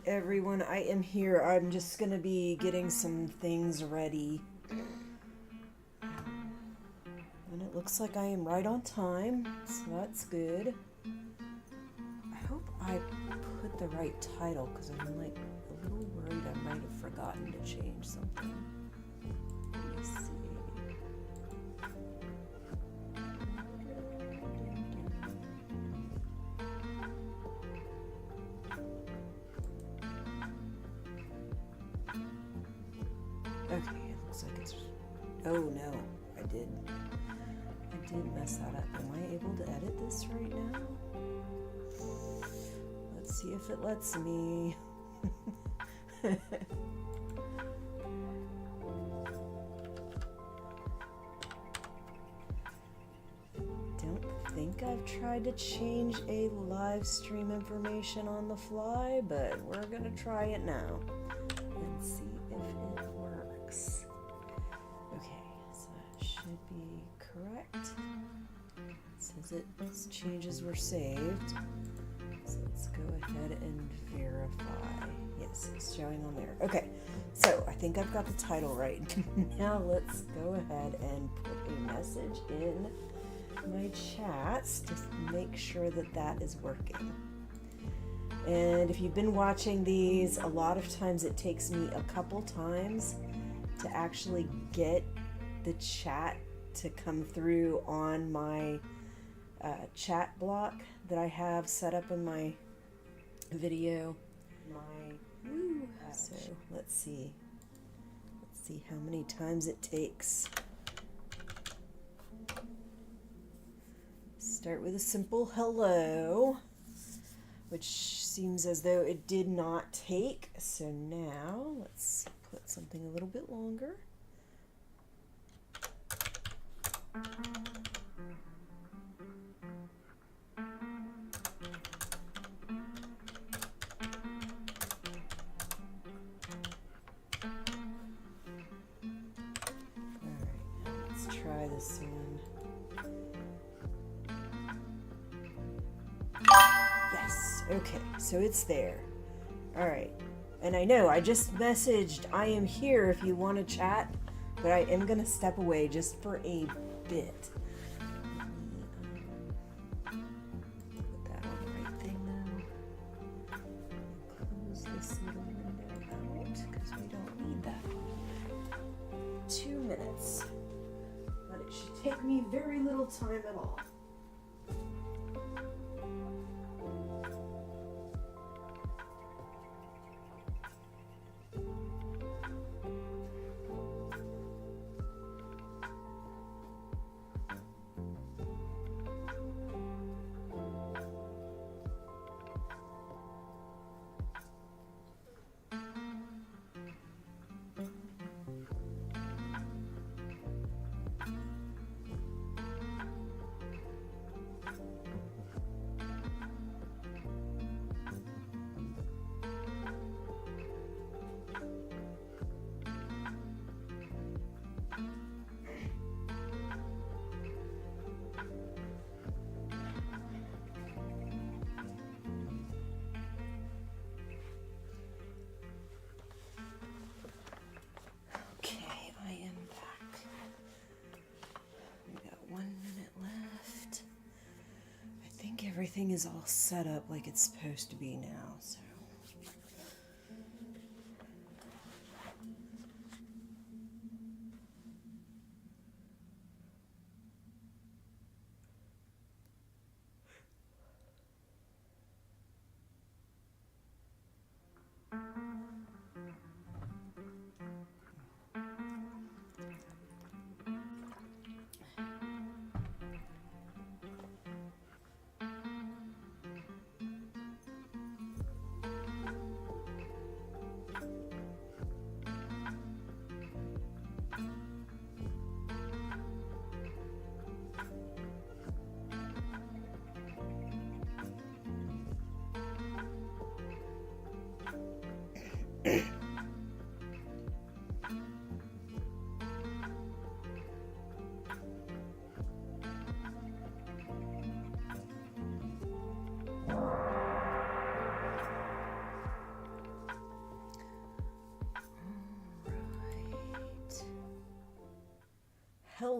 everyone, I am here. I'm just gonna be getting some things ready. And it looks like I am right on time, so that's good. I hope I put the right title, because I'm like a little worried I might have forgotten to change something. Let me see. Okay, it looks like it's... Oh no, I did mess that up. Am I able to edit this right now? Let's see if it lets me. Don't think I've tried to change a live stream information on the fly, but we're gonna try it now and see if it works. Okay, so that should be correct. It says its changes were saved. So let's go ahead and verify. Yes, it's showing on there. Okay, so I think I've got the title right. Now let's go ahead and put a message in my chats to make sure that that is working. And if you've been watching these, a lot of times it takes me a couple times to actually get the chat to come through on my chat block that I have set up in my video. So let's see how many times it takes. Start with a simple hello, which seems as though it did not take. So now let's put something a little bit longer. This one. Yes, okay, so it's there. All right, and I know I just messaged I am here if you want to chat, but I am gonna step away just for a bit. Let me put that on the right thing now. Close this little window out because we don't need that. 2 minutes. It should take me very little time at all. Everything is all set up like it's supposed to be now, so.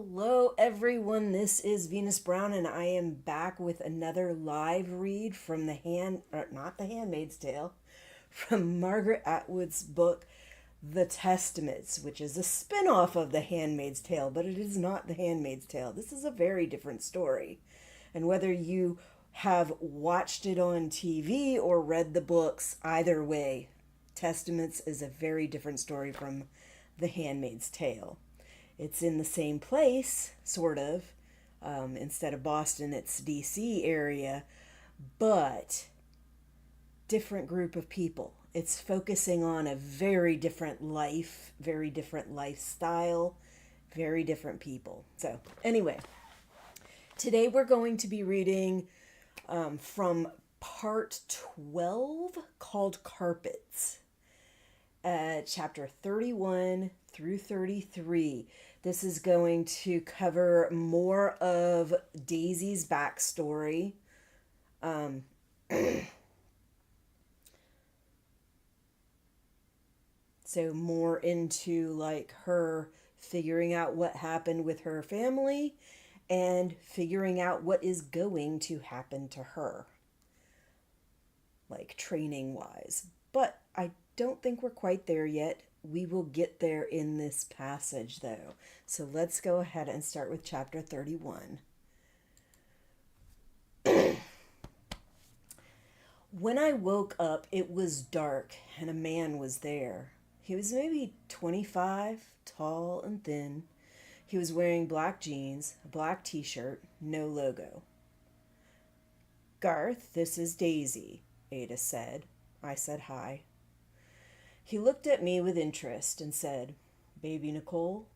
Hello, everyone. This is Venus Brown, and I am back with another live read from not the Handmaid's Tale, from Margaret Atwood's book, The Testaments, which is a spin-off of The Handmaid's Tale, but it is not The Handmaid's Tale. This is a very different story. And whether you have watched it on TV or read the books, either way, Testaments is a very different story from The Handmaid's Tale. It's in the same place, sort of. Instead of Boston, it's DC area, but different group of people. It's focusing on a very different life, very different lifestyle, very different people. So anyway, today we're going to be reading from part 12 called Carpitz, chapter 31 through 33. This is going to cover more of Daisy's backstory. So more into like her figuring out what happened with her family and figuring out what is going to happen to her, like training wise. But I don't think we're quite there yet. We will get there in this passage, though. So let's go ahead and start with chapter 31. When I woke up, it was dark, and a man was there. He was maybe 25, tall and thin. He was wearing black jeans, a black t-shirt, no logo. "Garth, this is Daisy," Ada said. I said hi. He looked at me with interest and said, "Baby Nicole?"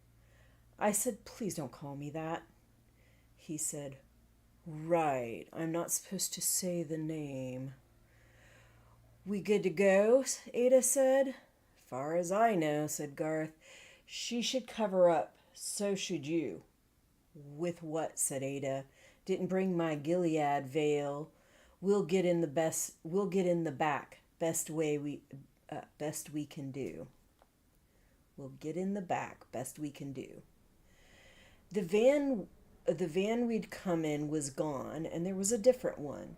I said, "Please don't call me that." He said, "Right, I'm not supposed to say the name." "We good to go?" Ada said. "Far as I know," said Garth. "She should cover up. So should you." "With what?" said Ada. "Didn't bring my Gilead veil. We'll get in the back. Best we can do. We'll get in the back. Best we can do." The van we'd come in was gone, and there was a different one.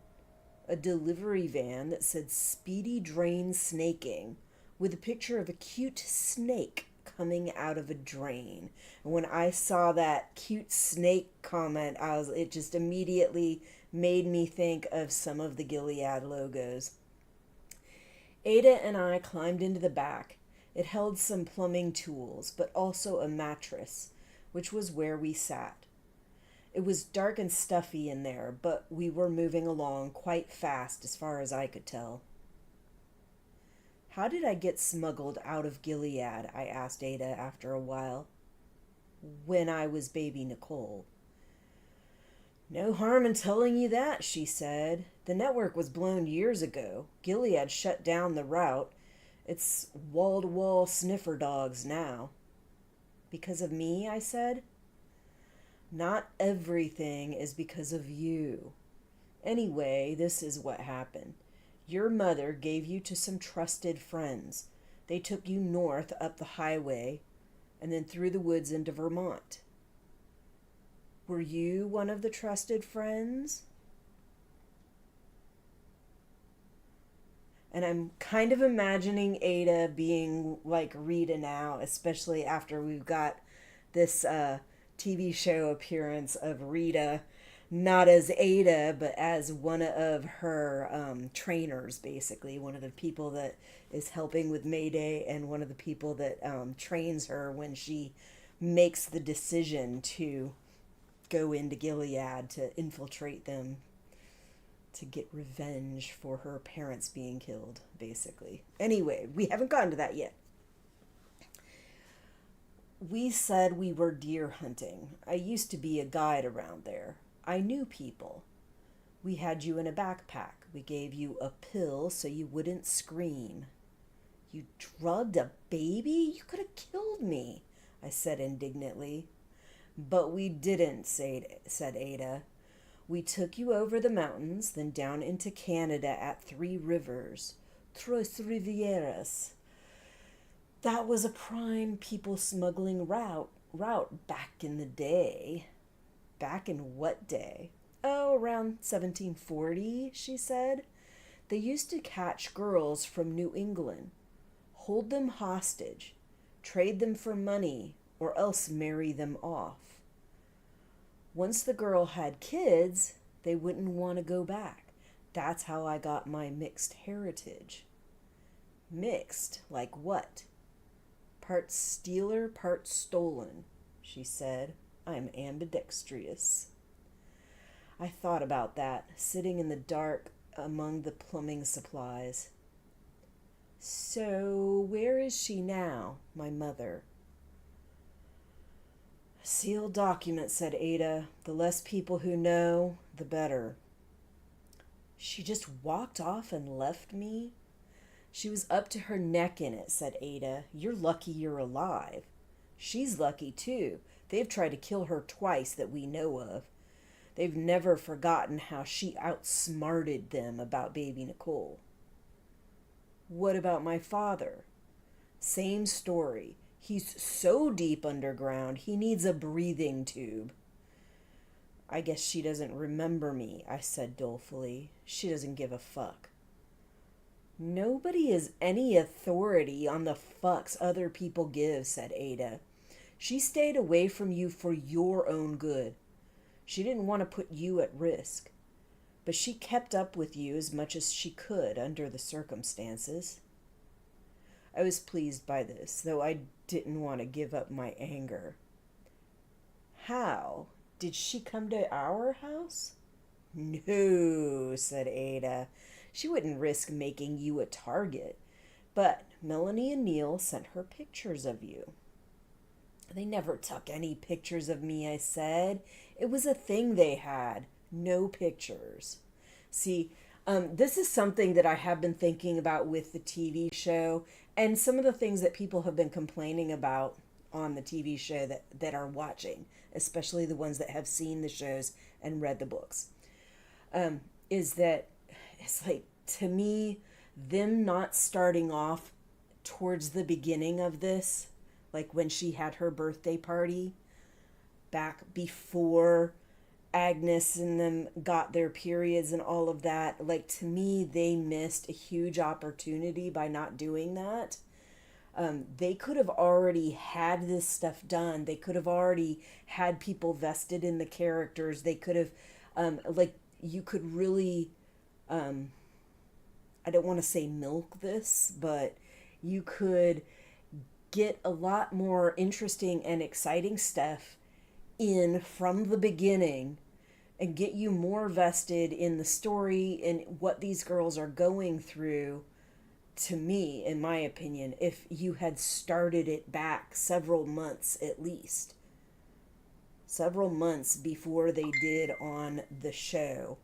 A delivery van that said "Speedy Drain Snaking," with a picture of a cute snake coming out of a drain. And when I saw that cute snake comment, it just immediately made me think of some of the Gilead logos. Ada and I climbed into the back. It held some plumbing tools, but also a mattress, which was where we sat. It was dark and stuffy in there, but we were moving along quite fast as far as I could tell. "How did I get smuggled out of Gilead?" I asked Ada after a while. "When I was baby Nicole." "No harm in telling you that," she said. "The network was blown years ago. Gilead shut down the route. It's wall-to-wall sniffer dogs now." "Because of me?" I said. "Not everything is because of you. Anyway, this is what happened. Your mother gave you to some trusted friends. They took you north up the highway and then through the woods into Vermont. Were you one of the trusted friends?" And I'm kind of imagining Ada being like Rita now, especially after we've got this TV show appearance of Rita, not as Ada, but as one of her trainers, basically. One of the people that is helping with Mayday and one of the people that trains her when she makes the decision to go into Gilead to infiltrate them, to get revenge for her parents being killed, basically. Anyway, we haven't gotten to that yet. "We said we were deer hunting. I used to be a guide around there. I knew people. We had you in a backpack. We gave you a pill so you wouldn't scream." "You drugged a baby? You could have killed me," I said indignantly. "But we didn't," said Ada. "We took you over the mountains, then down into Canada at 3 Rivers. Trois Rivieres. That was a prime people smuggling route. route back in the day. Back in what day? Oh, around 1740, she said. They used to catch girls from New England, hold them hostage, trade them for money, or else marry them off. Once the girl had kids, they wouldn't want to go back. That's how I got my mixed heritage. Mixed? Like what? Part stealer, part stolen, she said. I'm ambidextrous. I thought about that, sitting in the dark among the plumbing supplies. So, where is she now, my mother? Sealed document, said Ada. The less people who know, the better. She just walked off and left me? She was up to her neck in it, said Ada. You're lucky you're alive. She's lucky, too. They've tried to kill her twice that we know of. They've never forgotten how she outsmarted them about baby Nicole. What about my father? Same story. He's so deep underground, he needs a breathing tube. I guess she doesn't remember me, I said dolefully. She doesn't give a fuck. Nobody is any authority on the fucks other people give, said Ada. She stayed away from you for your own good. She didn't want to put you at risk. But she kept up with you as much as she could under the circumstances. I was pleased by this, though I didn't want to give up my anger. How? Did she come to our house? No, said Ada. She wouldn't risk making you a target. But Melanie and Neil sent her pictures of you. They never took any pictures of me, I said. It was a thing they had. No pictures. See, this is something that I have been thinking about with the TV show and some of the things that people have been complaining about on the TV show that are watching, especially the ones that have seen the shows and read the books, is that it's like, to me, them not starting off towards the beginning of this, like when she had her birthday party, back before Agnes and them got their periods and all of that, like, to me, they missed a huge opportunity by not doing that. They could have already had this stuff done. They could have already had people vested in the characters. They could have, you could really, I don't want to say milk this, but you could get a lot more interesting and exciting stuff in from the beginning and get you more vested in the story and what these girls are going through, to me, in my opinion, if you had started it back several months at least. Several months before they did on the show.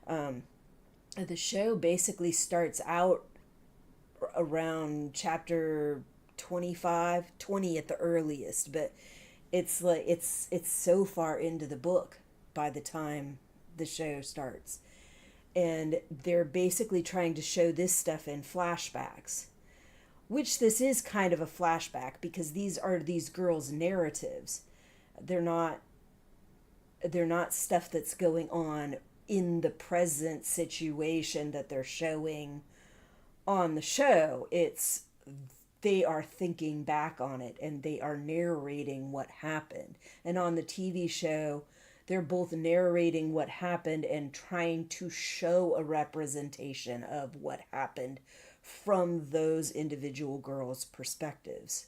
The show basically starts out around chapter 25, 20 at the earliest, but it's like it's so far into the book by the time the show starts. And they're basically trying to show this stuff in flashbacks, which this is kind of a flashback because these are these girls' narratives. They're not stuff that's going on in the present situation that they're showing on the show. It's they are thinking back on it and they are narrating what happened. And on the TV show, they're both narrating what happened and trying to show a representation of what happened from those individual girls' perspectives,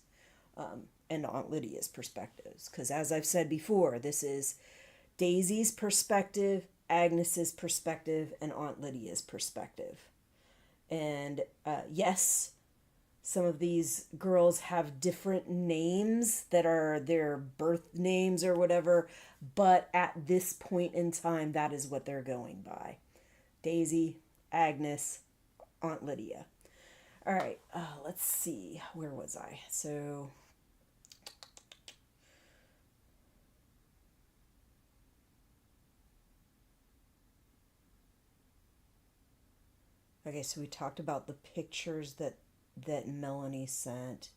and Aunt Lydia's perspectives. Because as I've said before, this is Daisy's perspective, Agnes's perspective, and Aunt Lydia's perspective. And yes, some of these girls have different names that are their birth names or whatever, but at this point in time, that is what they're going by. Daisy, Agnes, Aunt Lydia. All right, let's see. Where was I? So, okay, so we talked about the pictures that Melanie sent.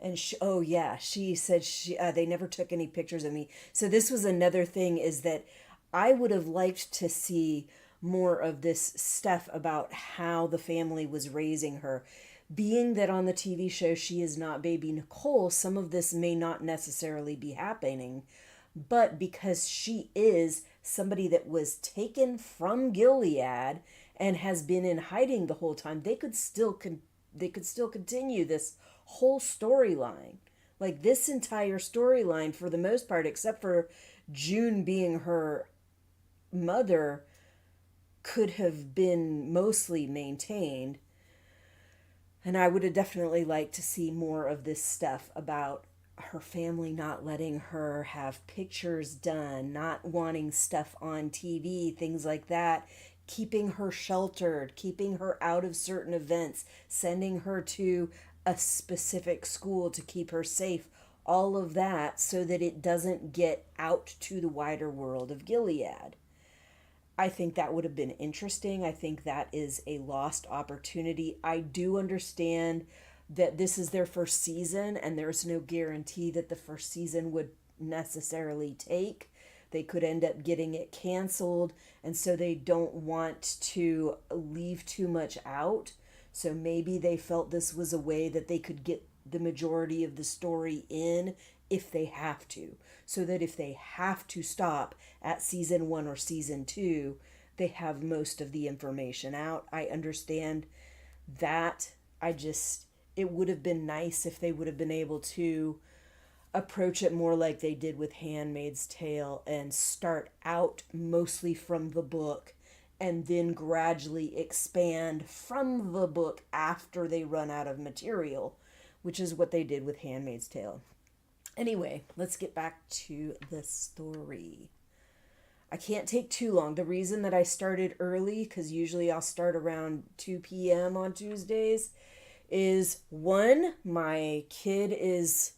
And oh yeah, she said they never took any pictures of me. So this was another thing, is that I would have liked to see more of this stuff about how the family was raising her. Being that on the TV show she is not baby Nicole, some of this may not necessarily be happening. But because she is somebody that was taken from Gilead and has been in hiding the whole time, they could still continue this whole storyline. Like this entire storyline, for the most part, except for June being her mother, could have been mostly maintained. And I would have definitely liked to see more of this stuff about her family not letting her have pictures done, not wanting stuff on TV, things like that, keeping her sheltered, keeping her out of certain events, sending her to a specific school to keep her safe, all of that so that it doesn't get out to the wider world of Gilead. I think that would have been interesting. I think that is a lost opportunity. I do understand that this is their first season and there's no guarantee that the first season would necessarily take. They could end up getting it canceled, and so they don't want to leave too much out. So maybe they felt this was a way that they could get the majority of the story in if they have to. So that if they have to stop at season 1 or season 2, they have most of the information out. I understand that. It would have been nice if they would have been able to approach it more like they did with Handmaid's Tale and start out mostly from the book and then gradually expand from the book after they run out of material, which is what they did with Handmaid's Tale. Anyway, let's get back to the story. I can't take too long. The reason that I started early, because usually I'll start around 2 p.m. on Tuesdays, is one, my kid is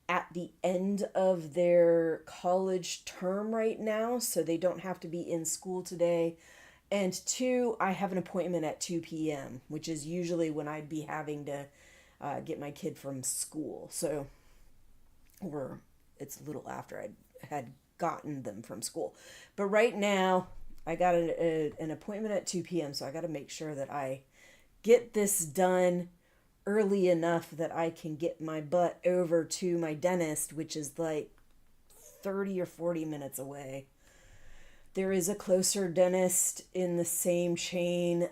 at the end of their college term right now, so they don't have to be in school today. And two, I have an appointment at 2 p.m., which is usually when I'd be having to get my kid from school. So, or it's a little after I had gotten them from school. But right now, I got an appointment at 2 p.m., so I got to make sure that I get this done early enough that I can get my butt over to my dentist, which is like 30 or 40 minutes away. There is a closer dentist in the same chain,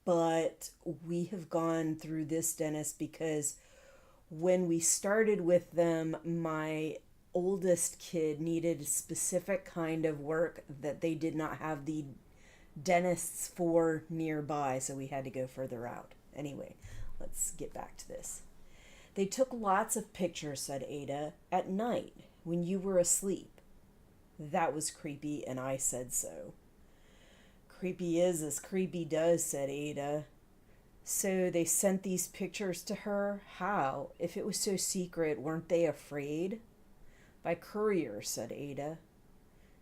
but we have gone through this dentist because when we started with them, my oldest kid needed a specific kind of work that they did not have the dentists for nearby, so we had to go further out. Anyway, let's get back to this. They took lots of pictures, said Ada, at night when you were asleep. That was creepy, and I said so. Creepy is as creepy does, said Ada. So they sent these pictures to her? How? If it was so secret, weren't they afraid? By courier, said Ada.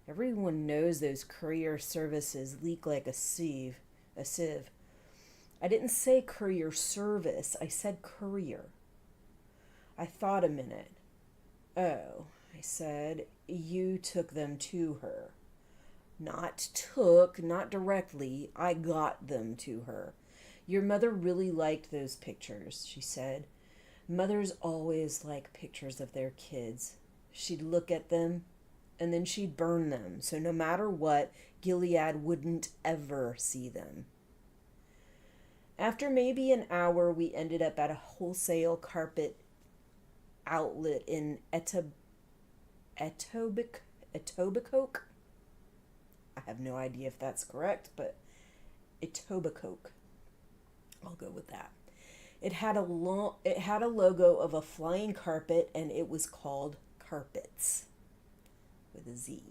Everyone knows those courier services leak like a sieve. I didn't say courier service, I said courier. I thought a minute. Oh, I said, you took them to her. Not took, not directly, I got them to her. Your mother really liked those pictures, she said. Mothers always like pictures of their kids. She'd look at them, and then she'd burn them, so no matter what, Gilead wouldn't ever see them. After maybe an hour, we ended up at a wholesale carpet outlet in Etobicoke. I have no idea if that's correct, but Etobicoke. I'll go with that. It had a logo of a flying carpet, and it was called Carpitz with a Z.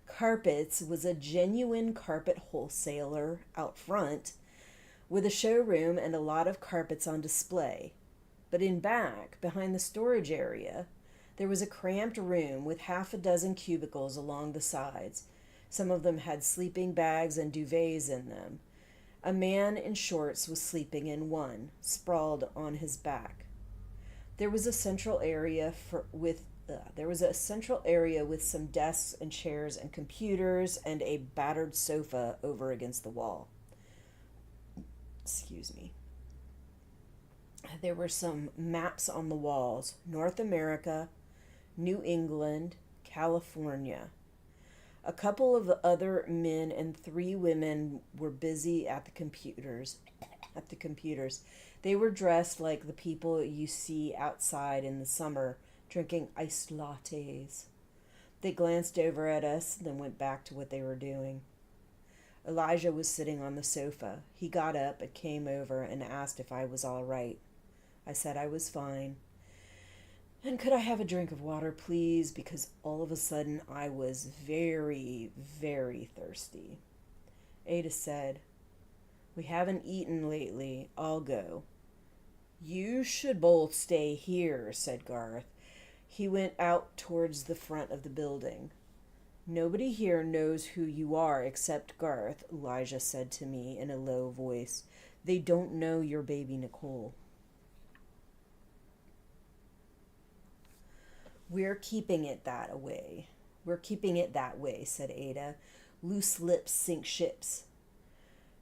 Carpitz was a genuine carpet wholesaler out front with a showroom and a lot of carpets on display. But in back, behind the storage area, there was a cramped room with half a dozen cubicles along the sides. Some of them had sleeping bags and duvets in them. A man in shorts was sleeping in one, sprawled on his back. There was a central area there was a central area with some desks and chairs and computers and a battered sofa over against the wall. Excuse me. There were some maps on the walls: North America, New England, California. A couple of the other men and 3 women were busy at the computers. They were dressed like the people you see outside in the summer, drinking iced lattes. They glanced over at us, then went back to what they were doing. Elijah was sitting on the sofa. He got up and came over and asked if I was all right. I said I was fine. And could I have a drink of water, please? Because all of a sudden I was very, very thirsty. Ada said, "We haven't eaten lately. I'll go." "You should both stay here," said Garth. He went out towards the front of the building. "Nobody here knows who you are except Garth," Elijah said to me in a low voice. "They don't know your baby Nicole." We're keeping it that way, said Ada. "Loose lips sink ships."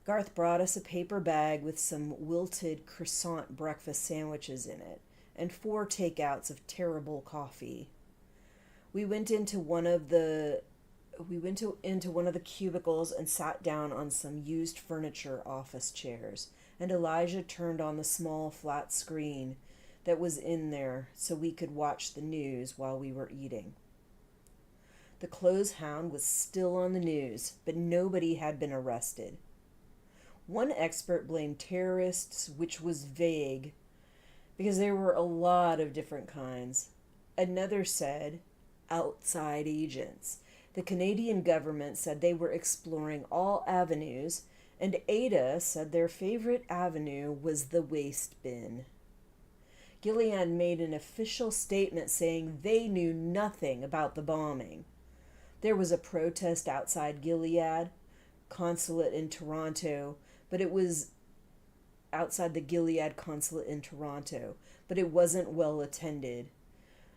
Garth brought us a paper bag with some wilted croissant breakfast sandwiches in it, and 4 takeouts of terrible coffee. We went into one of the cubicles and sat down on some used furniture office chairs, and Elijah turned on the small flat screen that was in there so we could watch the news while we were eating. The clothes hound was still on the news, but nobody had been arrested. One expert blamed terrorists, which was vague, because there were a lot of different kinds. Another said outside agents. The Canadian government said they were exploring all avenues, and Ada said their favorite avenue was the waste bin. Gilead made an official statement saying they knew nothing about the bombing. There was a protest outside Gilead consulate in Toronto, but it was outside the Gilead consulate in Toronto, but it wasn't well attended.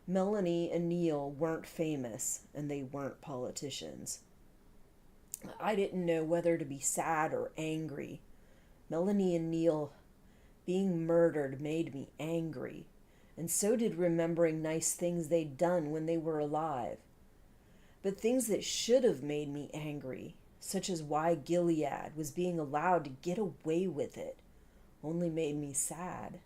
Melanie and Neil weren't famous, and they weren't politicians. I didn't know whether to be sad or angry. Melanie and Neil being murdered made me angry, and so did remembering nice things they'd done when they were alive. But things that should have made me angry, such as why Gilead was being allowed to get away with it, only made me sad.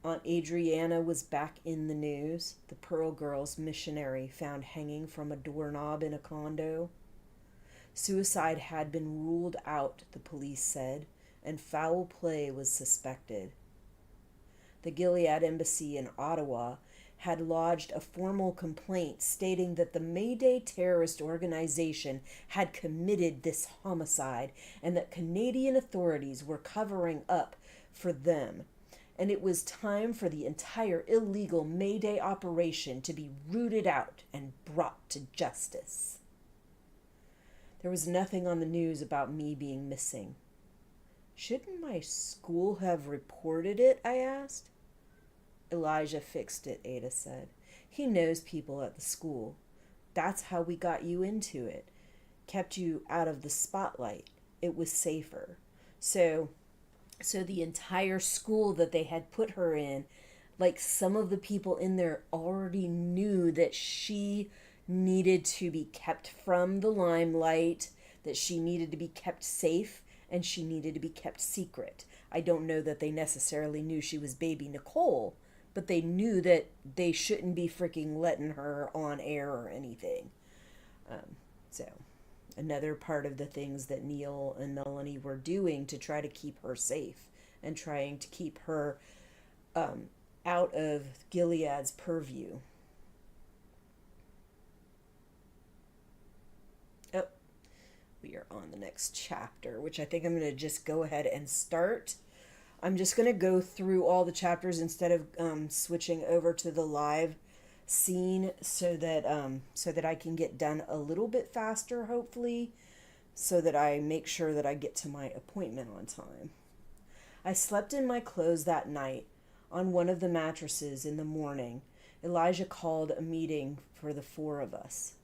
Aunt Adriana was back in the news, the Pearl Girls missionary found hanging from a doorknob in a condo. Suicide had been ruled out, the police said, and foul play was suspected. The Gilead Embassy in Ottawa had lodged a formal complaint stating that the Mayday terrorist organization had committed this homicide and that Canadian authorities were covering up for them, and it was time for the entire illegal Mayday operation to be rooted out and brought to justice. There was nothing on the news about me being missing. "Shouldn't my school have reported it?" I asked. "Elijah fixed it," Ada said. "He knows people at the school. That's how we got you into it. Kept you out of the spotlight. It was safer. So the entire school that they had put her in, like some of the people in there already knew that she needed to be kept from the limelight, that she needed to be kept safe, and she needed to be kept secret. I don't know that they necessarily knew she was baby Nicole, but they knew that they shouldn't be freaking letting her on air or anything. So another part of the things that Neil and Melanie were doing to try to keep her safe and trying to keep her out of Gilead's purview. Oh, we are on the next chapter, which I think I'm going to just go ahead and start. I'm just going to go through all the chapters instead of switching over to the live scene so that I can get done a little bit faster, hopefully, so that I make sure that I get to my appointment on time. I slept in my clothes that night On one of the mattresses in the morning, Elijah called a meeting for the four of us.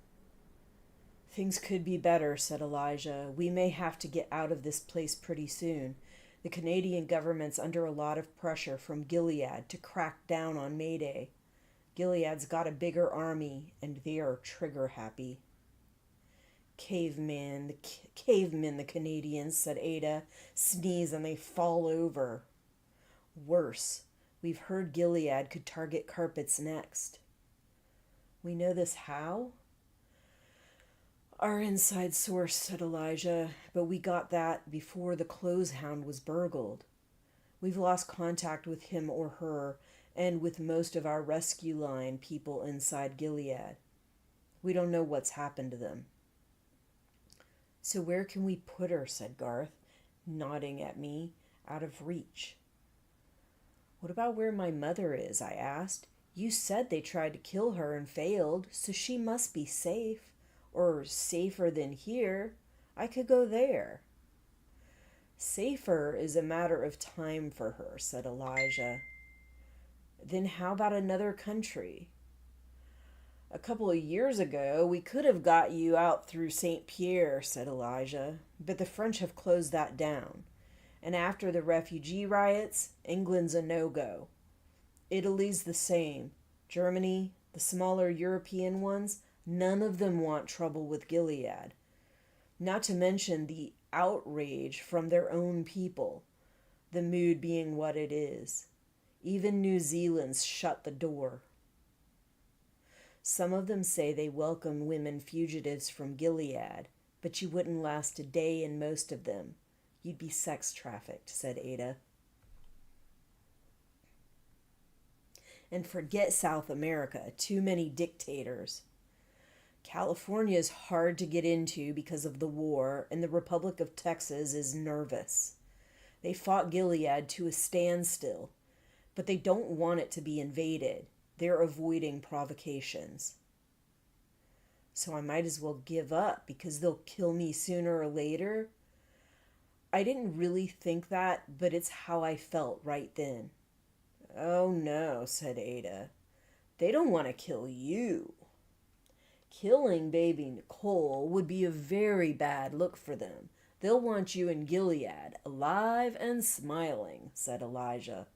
"Things could be better," said Elijah. "We may have to get out of this place pretty soon. The Canadian government's under a lot of pressure from Gilead to crack down on Mayday. Gilead's got a bigger army, and they are trigger happy." Cavemen, the Canadians," said Ada. "Sneeze and they fall over." "Worse. We've heard Gilead could target Carpitz next." "We know this how?" "Our inside source," said Elijah, "but we got that before the clothes hound was burgled. We've lost contact with him or her, and with most of our rescue line people inside Gilead. We don't know what's happened to them." "So where can we put her?" said Garth, nodding at me, "out of reach." "What about where my mother is?" I asked. "You said they tried to kill her and failed, so she must be safe. Or safer than here. I could go there." "Safer is a matter of time for her," said Elijah. "Then how about another country?" "A couple of years ago, we could have got you out through St. Pierre," said Elijah, "but the French have closed that down. And after the refugee riots, England's a no-go. Italy's the same. Germany, the smaller European ones, none of them want trouble with Gilead. Not to mention the outrage from their own people, the mood being what it is. Even New Zealand's shut the door. Some of them say they welcome women fugitives from Gilead, but you wouldn't last a day in most of them. You'd be sex trafficked," said Ada. "And forget South America. Too many dictators. California's hard to get into because of the war, and the Republic of Texas is nervous. They fought Gilead to a standstill, but they don't want it to be invaded. They're avoiding provocations." "So I might as well give up because they'll kill me sooner or later?" I didn't really think that, but it's how I felt right then. "Oh no," said Ada. "They don't want to kill you. Killing baby Nicole would be a very bad look for them. They'll want you in Gilead, alive and smiling," said Elijah,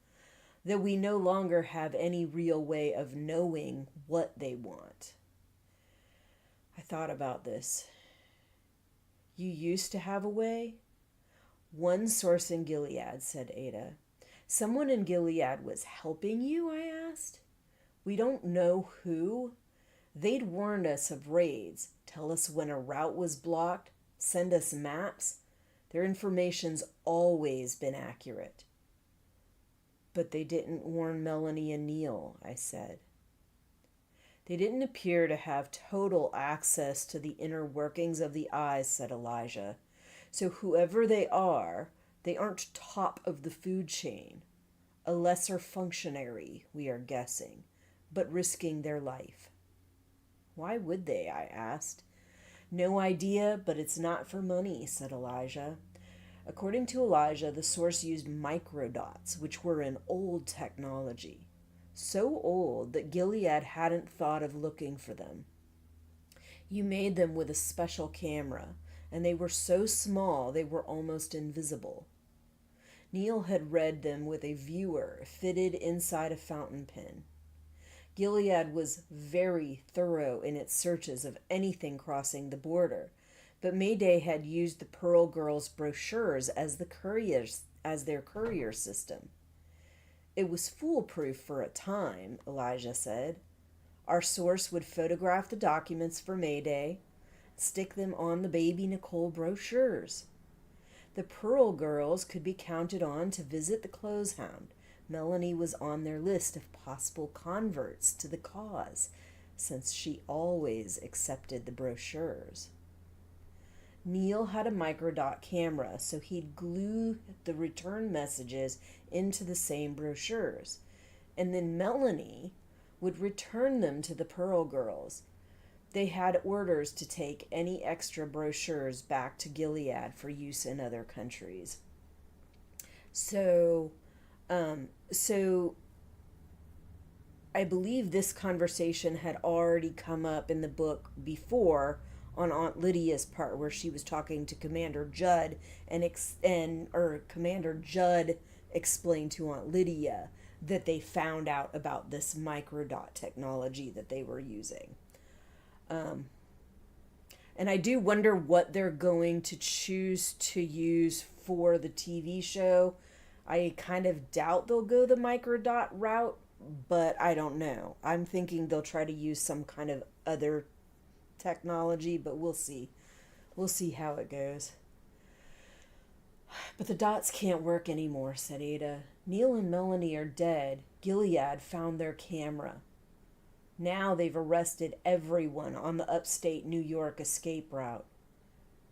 "though we no longer have any real way of knowing what they want." I thought about this. "You used to have a way?" "One source in Gilead," said Ada. "Someone in Gilead was helping you?" I asked. "We don't know who. They'd warned us of raids, tell us when a route was blocked, send us maps. Their information's always been accurate." "But they didn't warn Melanie and Neil," I said. "They didn't appear to have total access to the inner workings of the eyes," said Elijah. "So whoever they aren't top of the food chain. A lesser functionary, we are guessing, but risking their life." "Why would they?" I asked. "No idea, but it's not for money," said Elijah. According to Elijah, the source used microdots, which were an old technology. So old that Gilead hadn't thought of looking for them. You made them with a special camera, and they were so small they were almost invisible. Neil had read them with a viewer fitted inside a fountain pen. Gilead was very thorough in its searches of anything crossing the border, but Mayday had used the Pearl Girls' brochures as their courier system. "It was foolproof for a time," Elijah said. "Our source would photograph the documents for Mayday, stick them on the baby Nicole brochures. The Pearl Girls could be counted on to visit the clothes hound. Melanie was on their list of possible converts to the cause, since she always accepted the brochures. Neil had a microdot camera, so he'd glue the return messages into the same brochures, and then Melanie would return them to the Pearl Girls. They had orders to take any extra brochures back to Gilead for use in other countries. So I believe this conversation had already come up in the book before on Aunt Lydia's part, where she was talking to Commander Judd or Commander Judd explained to Aunt Lydia that they found out about this microdot technology that they were using. And I do wonder what they're going to choose to use for the TV show. I kind of doubt they'll go the microdot route, but I don't know. I'm thinking they'll try to use some kind of other technology, but we'll see. We'll see how it goes. But the dots can't work anymore, said Ada. Neil and Melanie are dead. Gilead found their camera. Now they've arrested everyone on the upstate New York escape route.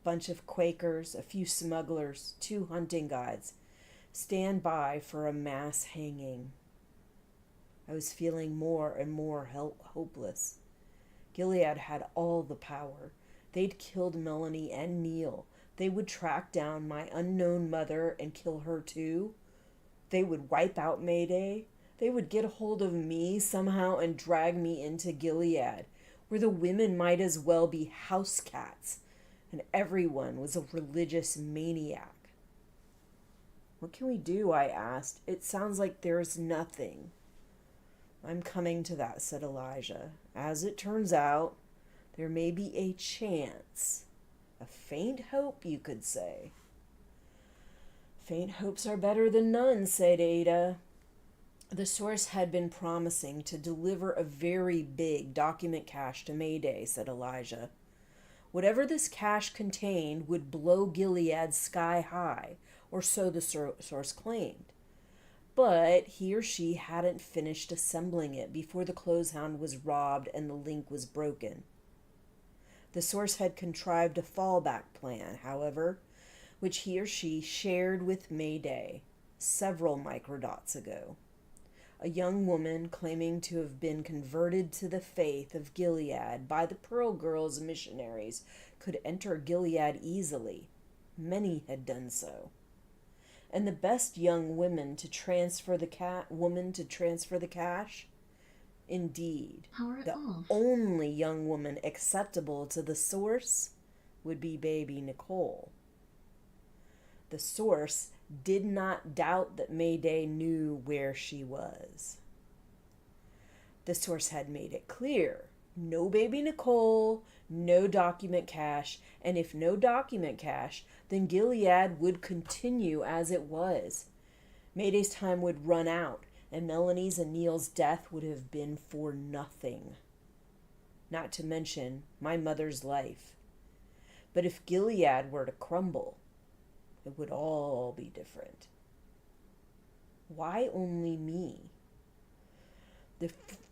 Bunch of Quakers, a few smugglers, 2 hunting guides. Stand by for a mass hanging. I was feeling more and more hopeless. Gilead had all the power. They'd killed Melanie and Neil. They would track down my unknown mother and kill her too. They would wipe out Mayday. They would get a hold of me somehow and drag me into Gilead, where the women might as well be house cats, and everyone was a religious maniac. What can we do? I asked. It sounds like there's nothing. I'm coming to that, said Elijah. As it turns out, there may be a chance. A faint hope, you could say. Faint hopes are better than none, said Ada. The source had been promising to deliver a very big document cache to Mayday, said Elijah. Whatever this cache contained would blow Gilead sky high, or so the source claimed. But he or she hadn't finished assembling it before the clotheshound was robbed and the link was broken. The source had contrived a fallback plan, however, which he or she shared with Mayday several microdots ago. A young woman claiming to have been converted to the faith of Gilead by the Pearl Girls missionaries could enter Gilead easily. Many had done so. And the best young women to transfer the cash? Indeed, the only young woman acceptable to the source would be baby Nicole. The source did not doubt that Mayday knew where she was. The source had made it clear. No baby Nicole, no document cache, and if no document cache, then Gilead would continue as it was. Mayday's time would run out, and Melanie's and Neil's death would have been for nothing. Not to mention my mother's life. But if Gilead were to crumble, it would all be different. Why only me?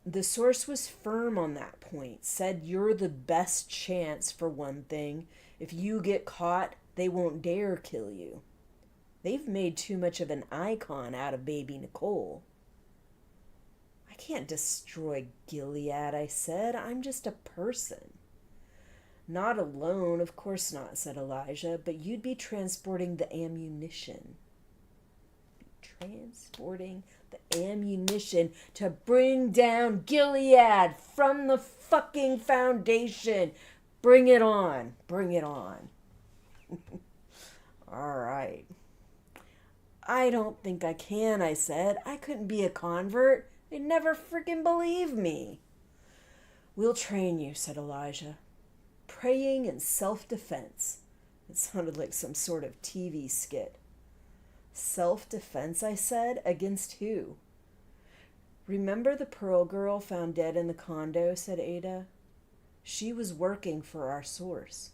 The source was firm on that point, said you're the best chance for one thing. If you get caught, they won't dare kill you. They've made too much of an icon out of baby Nicole. I can't destroy Gilead, I said. I'm just a person. Not alone, of course not, said Elijah, but you'd be transporting the ammunition. Transporting the ammunition to bring down Gilead from the fucking foundation. Bring it on. Bring it on. All right. I don't think I can, I said. I couldn't be a convert. They'd never freaking believe me. We'll train you, said Elijah. Praying and self-defense. It sounded like some sort of TV skit. Self-defense, I said? Against who? Remember the Pearl girl found dead in the condo, said Ada. She was working for our source.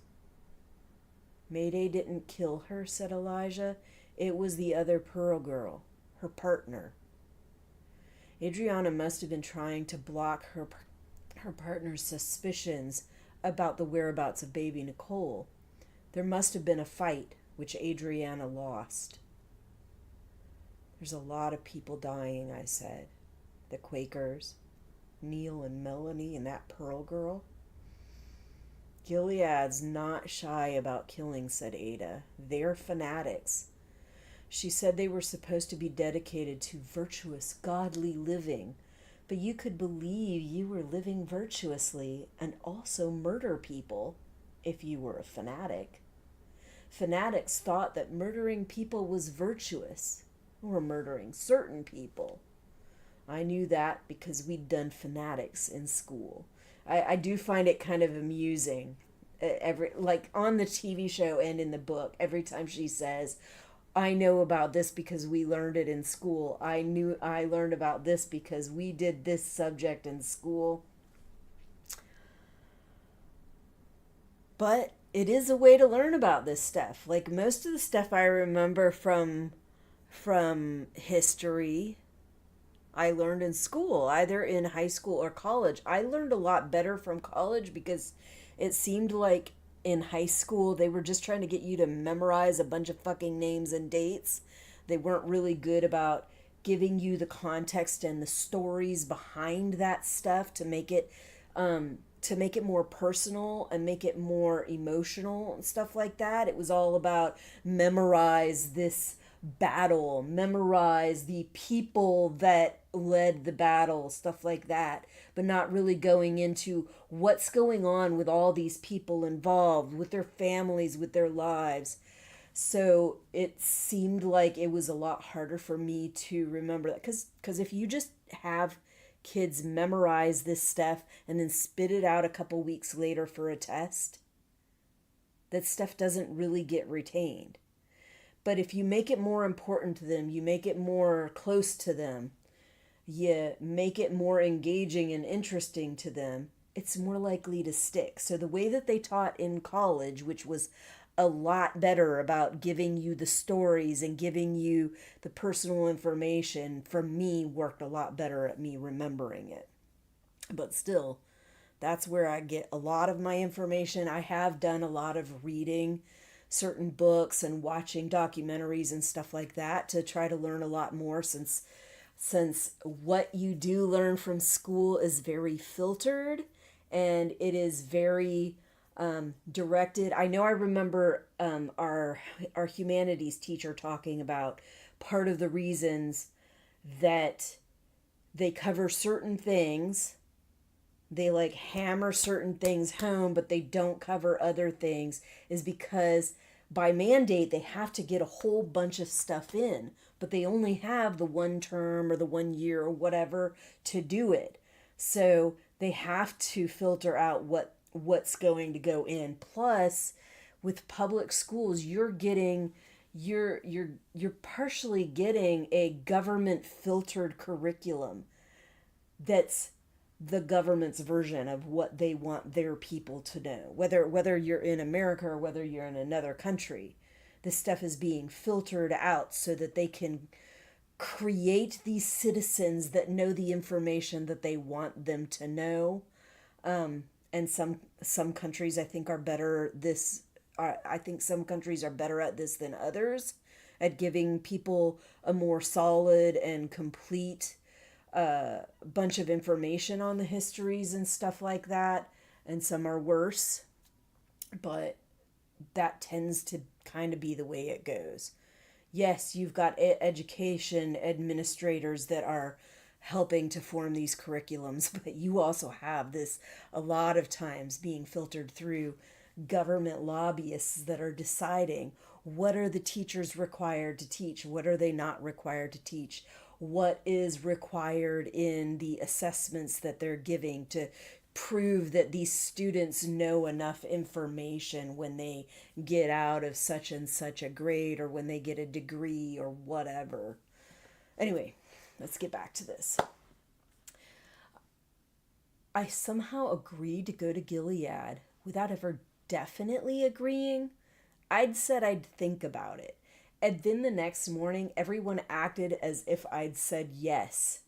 Mayday didn't kill her, said Elijah. It was the other Pearl girl, her partner. Adriana must have been trying to block her partner's suspicions about the whereabouts of baby Nicole. There must have been a fight, which Adriana lost. There's a lot of people dying, I said. The Quakers, Neil and Melanie, and that Pearl girl. Gilead's not shy about killing, said Ada. They're fanatics. She said they were supposed to be dedicated to virtuous, godly living, But you could believe you were living virtuously and also murder people if you were a fanatic. Fanatics thought that murdering people was virtuous, or murdering certain people. I knew that because we'd done fanatics in school. I do find it kind of amusing. Like on the TV show and in the book, every time she says, I know about this because we learned it in school. I learned about this because we did this subject in school. But it is a way to learn about this stuff. Like most of the stuff I remember from history, I learned in school, either in high school or college. I learned a lot better from college because it seemed like in high school they were just trying to get you to memorize a bunch of fucking names and dates. They weren't really good about giving you the context and the stories behind that stuff to make it more personal and make it more emotional and stuff like that. It was all about memorize this battle, memorize the people that led the battle, stuff like that, but not really going into what's going on with all these people involved, with their families, with their lives. So it seemed like it was a lot harder for me to remember that because if you just have kids memorize this stuff and then spit it out a couple weeks later for a test, that stuff doesn't really get retained. But if you make it more important to them, you make it more close to them, you make it more engaging and interesting to them, it's more likely to stick. So the way that they taught in college, which was a lot better about giving you the stories and giving you the personal information, for me worked a lot better at me remembering it. But still, that's where I get a lot of my information. I have done a lot of reading certain books and watching documentaries and stuff like that to try to learn a lot more, since what you do learn from school is very filtered and it is very directed. I know I remember our humanities teacher talking about part of the reasons that they cover certain things, they like hammer certain things home, but they don't cover other things, is because by mandate they have to get a whole bunch of stuff in, but they only have the one term or the 1 year or whatever to do it. So they have to filter out what's going to go in. Plus, with public schools, you're partially getting a government filtered curriculum that's the government's version of what they want their people to know. Whether you're in America or whether you're in another country, this stuff is being filtered out so that they can create these citizens that know the information that they want them to know. And some countries I think are better I think some countries are better at this than others, at giving people a more solid and complete bunch of information on the histories and stuff like that, and some are worse, but that tends to kind of be the way it goes. Yes, you've got education administrators that are helping to form these curriculums, but you also have this a lot of times being filtered through government lobbyists that are deciding what are the teachers required to teach, what are they not required to teach, what is required in the assessments that they're giving to prove that these students know enough information when they get out of such and such a grade or when they get a degree or whatever. Anyway, let's get back to this. I somehow agreed to go to Gilead without ever definitely agreeing. I'd said I'd think about it. And then the next morning, everyone acted as if I'd said yes.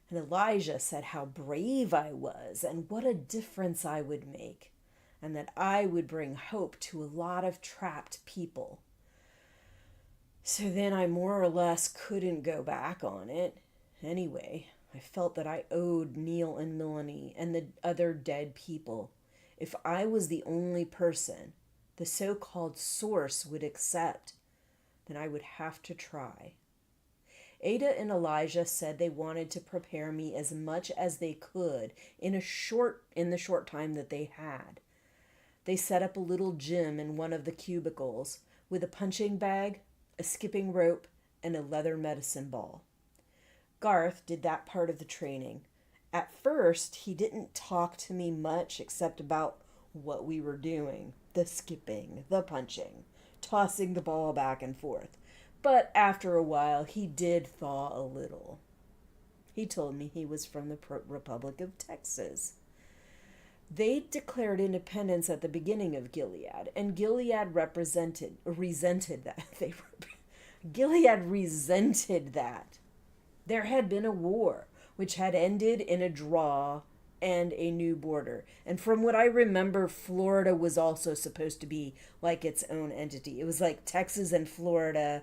And Elijah said how brave I was and what a difference I would make, and that I would bring hope to a lot of trapped people. So then I more or less couldn't go back on it. Anyway, I felt that I owed Neil and Melanie and the other dead people. If I was the only person the so-called source would accept, then I would have to try. Ada and Elijah said they wanted to prepare me as much as they could in the short time that they had. They set up a little gym in one of the cubicles with a punching bag, a skipping rope, and a leather medicine ball. Garth did that part of the training. At first, he didn't talk to me much except about what we were doing, the skipping, the punching, tossing the ball back and forth. But after a while, he did thaw a little. He told me he was from the Republic of Texas. They declared independence at the beginning of Gilead, and Gilead resented that. Gilead resented that. There had been a war, which had ended in a draw and a new border. And from what I remember, Florida was also supposed to be like its own entity. It was like Texas and Florida,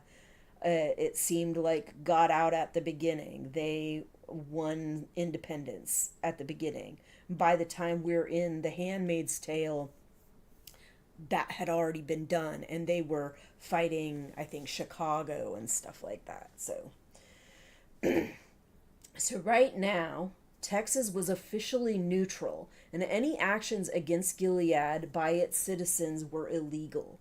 it seemed like, got out at the beginning. They won independence at the beginning. By the time we're in The Handmaid's Tale, that had already been done, and they were fighting, I think, Chicago and stuff like that. So right now, Texas was officially neutral, and any actions against Gilead by its citizens were illegal.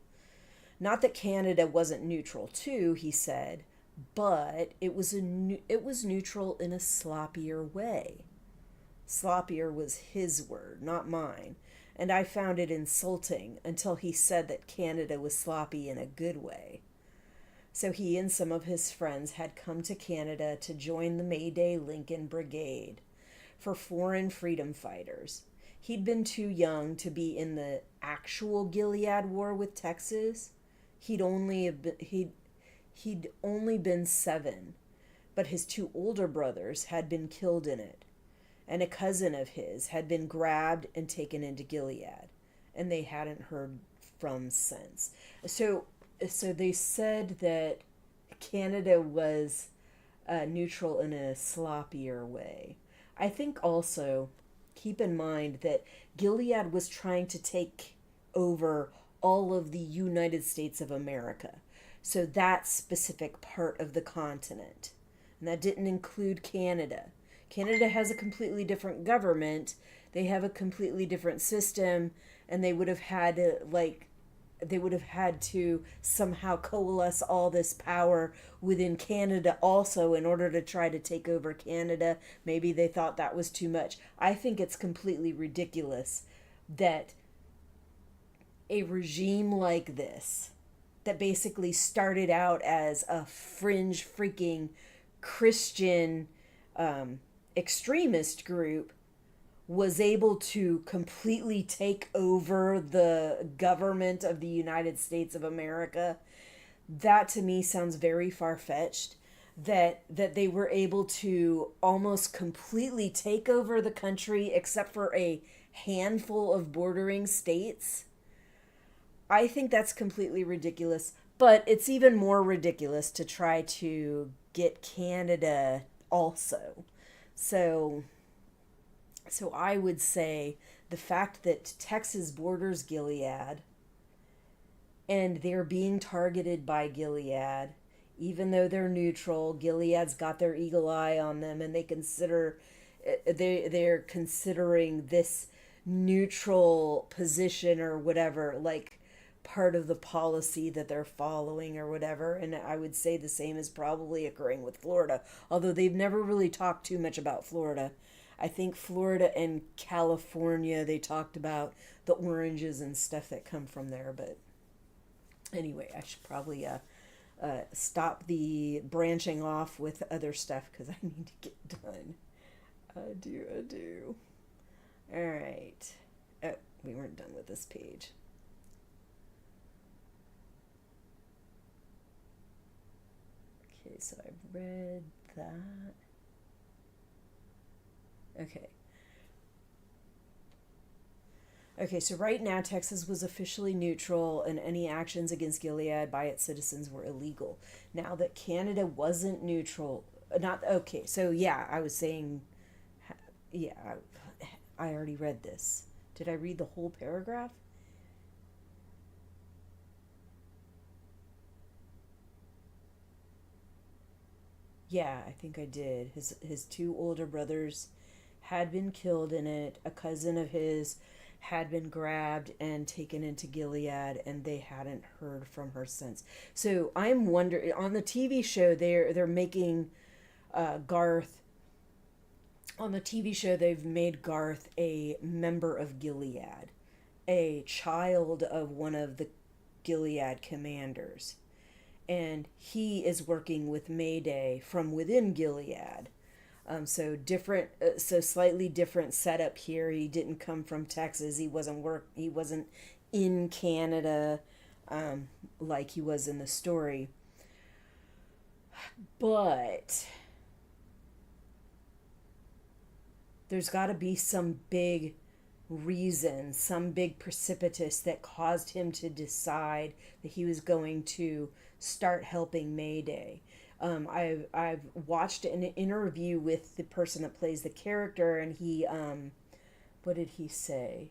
Not that Canada wasn't neutral too, he said, but it was neutral in a sloppier way. Sloppier was his word, not mine, and I found it insulting until he said that Canada was sloppy in a good way. So he and some of his friends had come to Canada to join the Mayday Lincoln Brigade for foreign freedom fighters. He'd been too young to be in the actual Gilead War with Texas. He'd only been 7, but his 2 older brothers had been killed in it, and a cousin of his had been grabbed and taken into Gilead, and they hadn't heard from since. So they said that Canada was neutral in a sloppier way. I think also, keep in mind that Gilead was trying to take over all of the United States of America. So that specific part of the continent. And that didn't include Canada. Canada has a completely different government. They have a completely different system, and they would have had to somehow coalesce all this power within Canada also in order to try to take over Canada. Maybe they thought that was too much. I think it's completely ridiculous that a regime like this, that basically started out as a fringe freaking Christian extremist group, was able to completely take over the government of the United States of America. That to me sounds very far-fetched. That they were able to almost completely take over the country except for a handful of bordering states. I think that's completely ridiculous, but it's even more ridiculous to try to get Canada also. So I would say the fact that Texas borders Gilead and they're being targeted by Gilead, even though they're neutral, Gilead's got their eagle eye on them, and they're considering this neutral position or whatever, like part of the policy that they're following or whatever. And I would say the same is probably occurring with Florida, although they've never really talked too much about Florida. I think Florida and California, they talked about the oranges and stuff that come from there. But anyway, I should probably stop the branching off with other stuff because I need to get done. I do. All right. Oh, we weren't done with this page. Okay, so I've read that. Okay, so right now Texas was officially neutral and any actions against Gilead by its citizens were illegal. Now that Canada wasn't neutral, I was saying, I already read this. Did I read the whole paragraph? Yeah, I think I did. His two older brothers had been killed in it. A cousin of his had been grabbed and taken into Gilead, and they hadn't heard from her since. So I'm wondering, on the TV show they're making Garth. On the TV show, they've made Garth a member of Gilead, a child of one of the Gilead commanders, and he is working with Mayday from within Gilead. So different, so slightly different setup here. He didn't come from Texas. He wasn't in Canada, like he was in the story. But there's got to be some big reason, some big precipitous that caused him to decide that he was going to start helping Mayday. I've watched an interview with the person that plays the character, and he what did he say?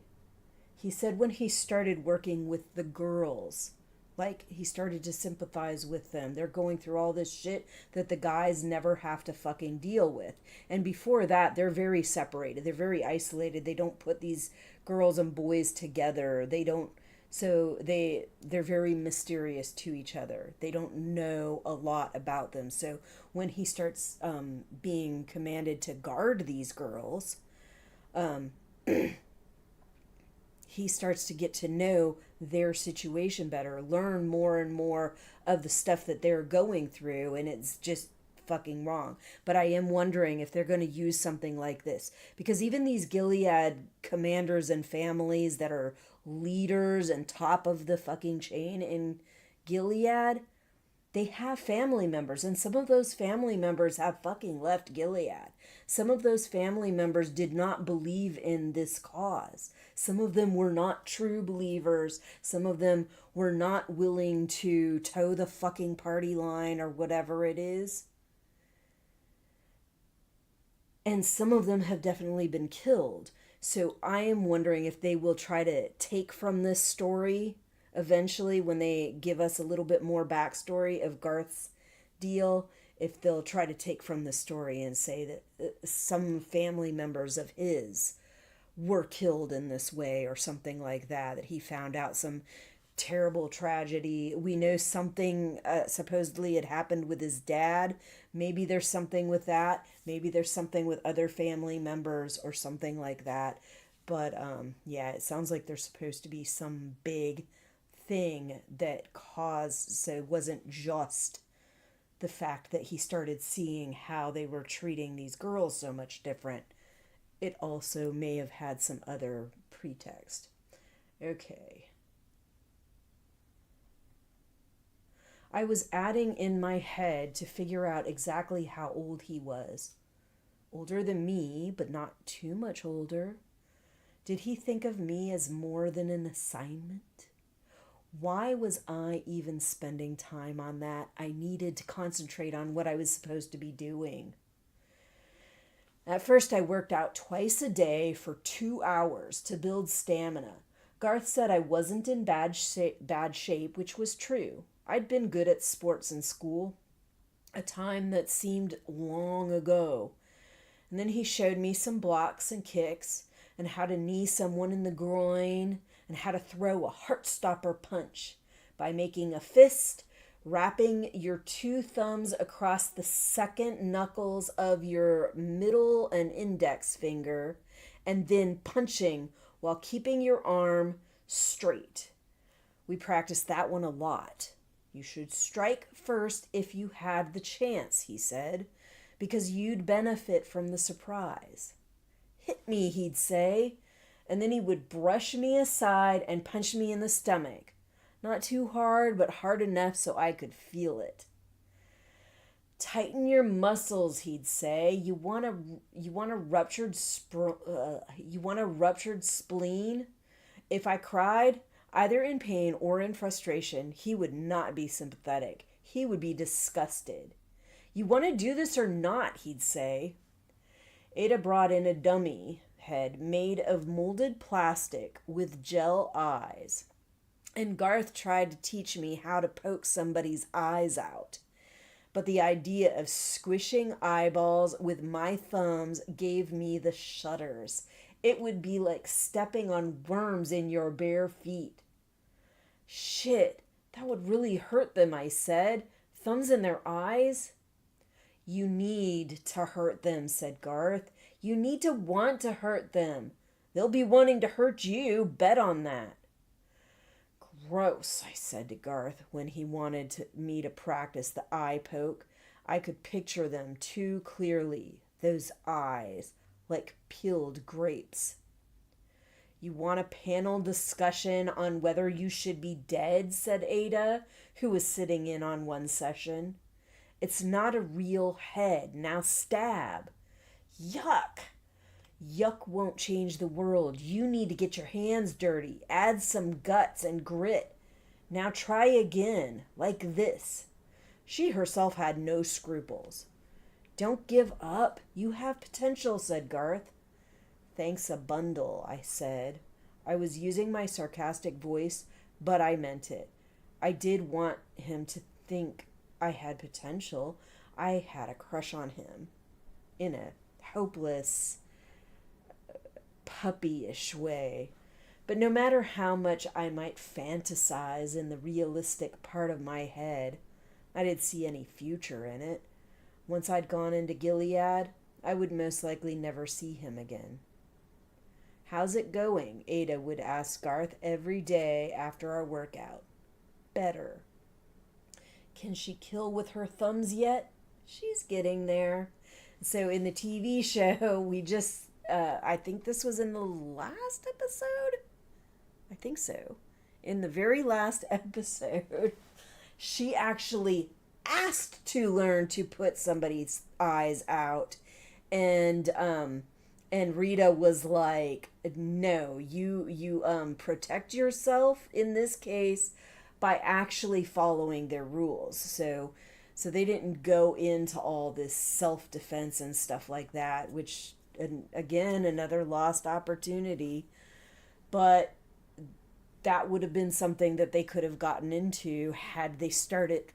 He said when he started working with the girls, like he started to sympathize with them. They're going through all this shit that the guys never have to fucking deal with. And before that, they're very separated. They're very isolated. They don't put these girls and boys together. They don't, so they're very mysterious to each other. They don't know a lot about them. So when he starts being commanded to guard these girls, he starts to get to know their situation better, learn more and more of the stuff that they're going through, and it's just fucking wrong. But I am wondering if they're going to use something like this, because even these Gilead commanders and families that are leaders and top of the fucking chain in Gilead, they have family members, and some of those family members have fucking left Gilead. Some of those family members did not believe in this cause. Some of them were not true believers. Some of them were not willing to toe the fucking party line or whatever it is. And some of them have definitely been killed. So I am wondering if they will try to take from this story eventually, when they give us a little bit more backstory of Garth's deal, if they'll try to take from the story and say that some family members of his were killed in this way or something like that, that he found out some terrible tragedy. We know something supposedly had happened with his dad. Maybe there's something with that. Maybe there's something with other family members or something like that. But yeah, it sounds like there's supposed to be some big thing that caused, so it wasn't just the fact that he started seeing how they were treating these girls so much different. It also may have had some other pretext. Okay. I was adding in my head to figure out exactly how old he was. Older than me, but not too much older. Did he think of me as more than an assignment? Why was I even spending time on that? I needed to concentrate on what I was supposed to be doing. At first, I worked out twice a day for 2 hours to build stamina. Garth said I wasn't in bad shape, which was true. I'd been good at sports in school, a time that seemed long ago. And then he showed me some blocks and kicks, and how to knee someone in the groin, and how to throw a heart-stopper punch by making a fist, wrapping your 2 thumbs across the second knuckles of your middle and index finger, and then punching while keeping your arm straight. We practiced that one a lot. You should strike first if you had the chance, he said, because you'd benefit from the surprise. Hit me, he'd say, and then he would brush me aside and punch me in the stomach. Not too hard, but hard enough so I could feel it. Tighten your muscles, he'd say. You want a ruptured spleen? If I cried, either in pain or in frustration, he would not be sympathetic. He would be disgusted. You want to do this or not, he'd say. Ada brought in a dummy head made of molded plastic with gel eyes, and Garth tried to teach me how to poke somebody's eyes out. but the idea of squishing eyeballs with my thumbs gave me the shudders. It would be like stepping on worms in your bare feet. Shit, that would really hurt them, I said. Thumbs in their eyes? You need to hurt them, said Garth. You need to want to hurt them. They'll be wanting to hurt you. Bet on that. Gross, I said to Garth when he wanted me to practice the eye poke. I could picture them too clearly, those eyes, like peeled grapes. You want a panel discussion on whether you should be dead, said Ada, who was sitting in on one session. It's not a real head. Now stab. Yuck. Yuck won't change the world. You need to get your hands dirty. Add some guts and grit. Now try again, like this. She herself had no scruples. Don't give up. You have potential, said Garth. Thanks a bundle, I said. I was using my sarcastic voice, but I meant it. I did want him to think I had potential. I had a crush on him. In a hopeless, puppyish way. But no matter how much I might fantasize in the realistic part of my head, I didn't see any future in it. Once I'd gone into Gilead, I would most likely never see him again. How's it going? Ada would ask Garth every day after our workout. Better. Can she kill with her thumbs yet? She's getting there. So in the TV show, we just, I think this was in the last episode? I think so. In the very last episode, she actually asked to learn to put somebody's eyes out. And Rita was like, no, you protect yourself in this case by actually following their rules. So they didn't go into all this self-defense and stuff like that, which, again, another lost opportunity. But that would have been something that they could have gotten into had they started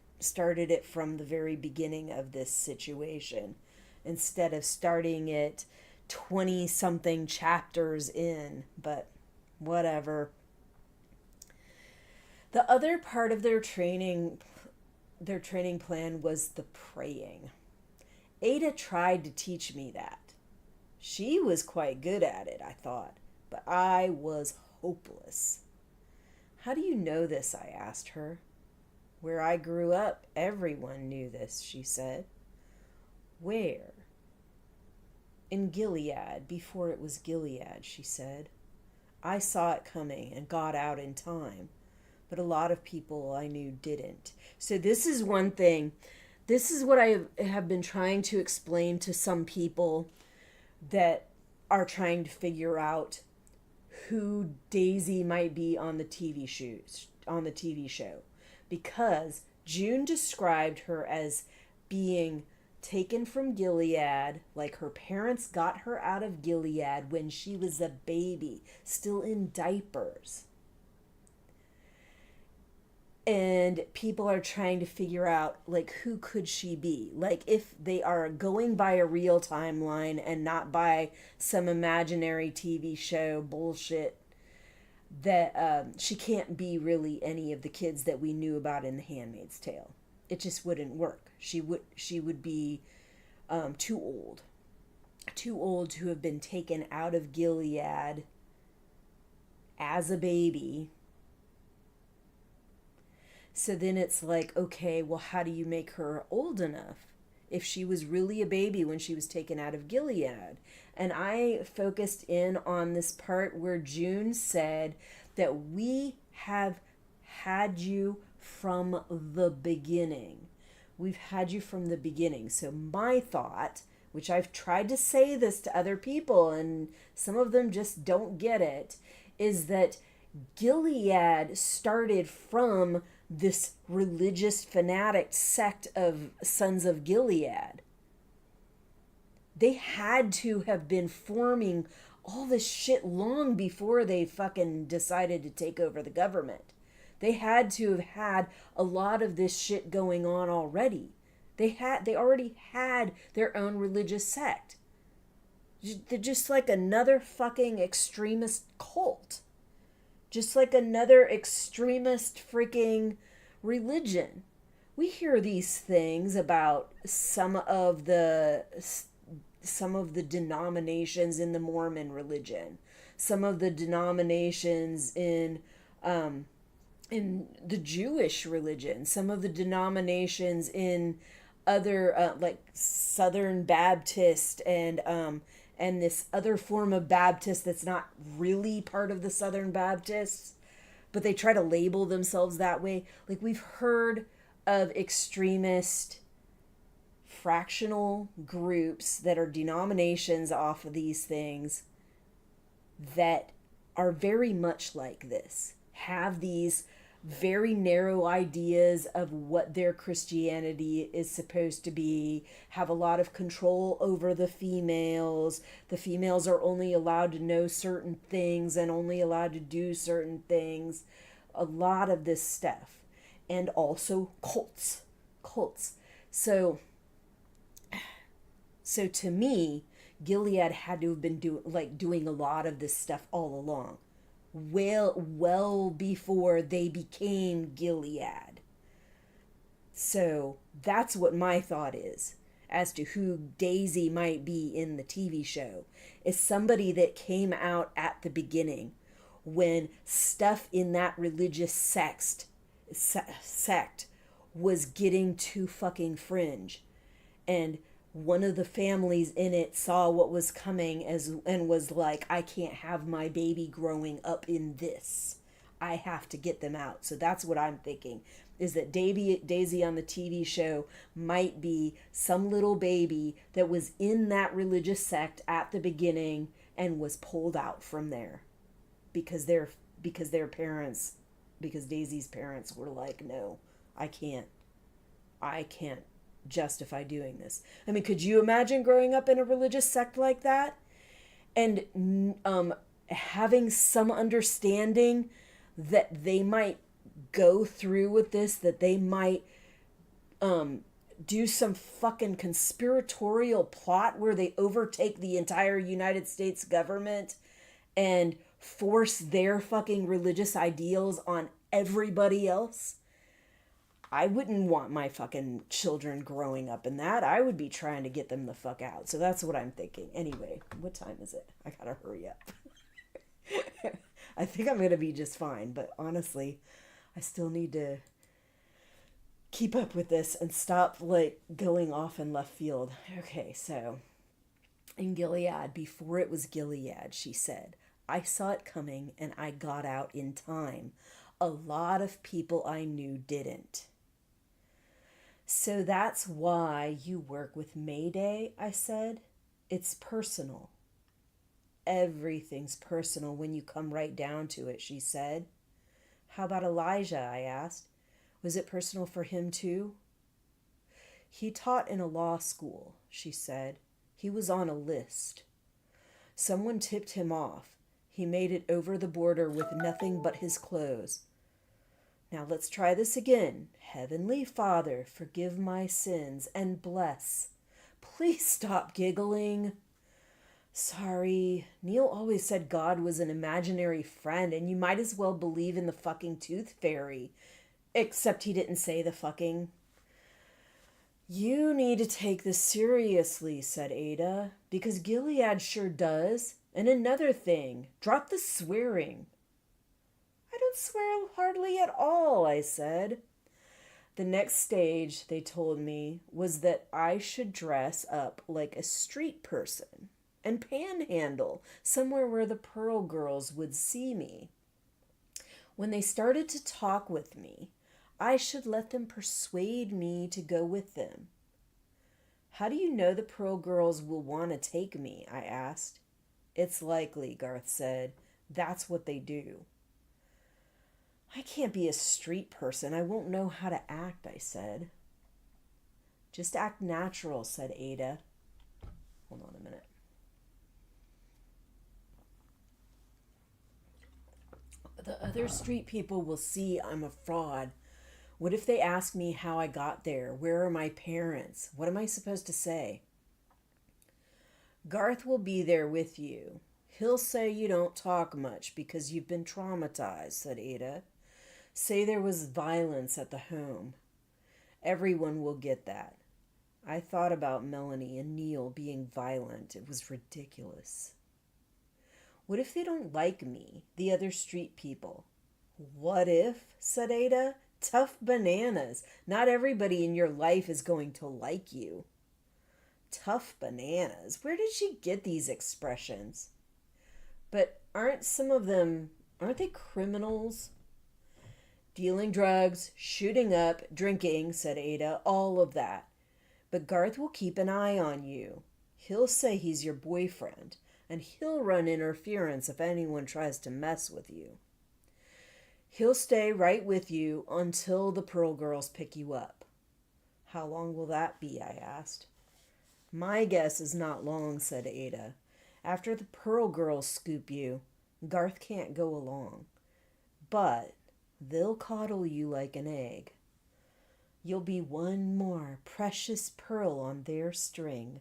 it from the very beginning of this situation, instead of starting it 20-something chapters in. But whatever. The other part of their training plan was the praying. Ada tried to teach me that. She was quite good at it, I thought, but I was hopeless. How do you know this? I asked her. Where I grew up, everyone knew this, she said. Where? In Gilead, before it was Gilead, she said. I saw it coming and got out in time, but a lot of people I knew didn't. So this is one thing. This is what I have been trying to explain to some people that are trying to figure out who Daisy might be on the TV show. Because June described her as being taken from Gilead, like her parents got her out of Gilead when she was a baby, still in diapers. And people are trying to figure out, like, who could she be? Like, if they are going by a real timeline and not by some imaginary TV show bullshit, that she can't be really any of the kids that we knew about in The Handmaid's Tale. It just wouldn't work. She would be too old to have been taken out of Gilead as a baby. So then it's like, okay, well, how do you make her old enough if she was really a baby when she was taken out of Gilead? And I focused in on this part where June said that we have had you from the beginning. We've had you from the beginning. So my thought, which I've tried to say this to other people and some of them just don't get it, is that Gilead started from this religious fanatic sect of Sons of Gilead. They had to have been forming all this shit long before they fucking decided to take over the government. They had to have had a lot of this shit going on already. They already had their own religious sect. They're just like another fucking extremist cult. Just like another extremist freaking religion. We hear these things about some of the denominations in the Mormon religion, some of the denominations in the Jewish religion, some of the denominations in other like Southern Baptist and this other form of Baptist that's not really part of the Southern Baptists, but they try to label themselves that way. Like, we've heard of extremist fractional groups that are denominations off of these things that are very much like this, have these very narrow ideas of what their Christianity is supposed to be, have a lot of control over the females. The females are only allowed to know certain things and only allowed to do certain things. A lot of this stuff. And also cults. So to me, Gilead had to have been doing a lot of this stuff all along. Well before they became Gilead. So that's what my thought is as to who Daisy might be in the TV show. Is somebody that came out at the beginning when stuff in that religious sect was getting too fucking fringe. And one of the families in it saw what was coming and was like, I can't have my baby growing up in this. I have to get them out. So that's what I'm thinking, is that Daisy on the TV show might be some little baby that was in that religious sect at the beginning and was pulled out from there because their parents, because Daisy's parents were like, no, I can't justify doing this. I mean, could you imagine growing up in a religious sect like that and having some understanding that they might go through with this, that they might do some fucking conspiratorial plot where they overtake the entire United States government and force their fucking religious ideals on everybody else? I wouldn't want my fucking children growing up in that. I would be trying to get them the fuck out. So that's what I'm thinking. Anyway, what time is it? I gotta hurry up. I think I'm gonna be just fine, but honestly, I still need to keep up with this and stop like going off in left field. Okay, so in Gilead, before it was Gilead, she said, I saw it coming and I got out in time. A lot of people I knew didn't. So that's why you work with Mayday, I said. It's personal. Everything's personal when you come right down to it, she said. How about Elijah, I asked. Was it personal for him too? He taught in a law school, she said. He was on a list. Someone tipped him off. He made it over the border with nothing but his clothes. Now let's try this again. Heavenly Father, forgive my sins and bless. Please stop giggling. Sorry, Neil always said God was an imaginary friend and you might as well believe in the fucking tooth fairy. Except he didn't say the fucking. You need to take this seriously, said Ada, because Gilead sure does. And another thing, drop the swearing. I don't swear hardly at all, I said. The next stage, they told me, was that I should dress up like a street person and panhandle somewhere where the Pearl Girls would see me. When they started to talk with me, I should let them persuade me to go with them. How do you know the Pearl Girls will want to take me? I asked. It's likely, Garth said. That's what they do. I can't be a street person. I won't know how to act, I said. Just act natural, said Ada. Hold on a minute. The other street people will see I'm a fraud What if they ask me how I got there? Where are my parents? What am I supposed to say? Garth will be there with you. He'll say you don't talk much because you've been traumatized, said Ada. Say there was violence at the home. Everyone will get that. I thought about Melanie and Neil being violent. It was ridiculous. What if they don't like me, the other street people? What if, said Ada? Tough bananas. Not everybody in your life is going to like you. Tough bananas. Where did she get these expressions? But aren't they criminals? Dealing drugs, shooting up, drinking, said Ada, all of that. But Garth will keep an eye on you. He'll say he's your boyfriend, and he'll run interference if anyone tries to mess with you. He'll stay right with you until the Pearl Girls pick you up. How long will that be? I asked. My guess is not long, said Ada. After the Pearl Girls scoop you, Garth can't go along. But they'll coddle you like an egg. You'll be one more precious pearl on their string.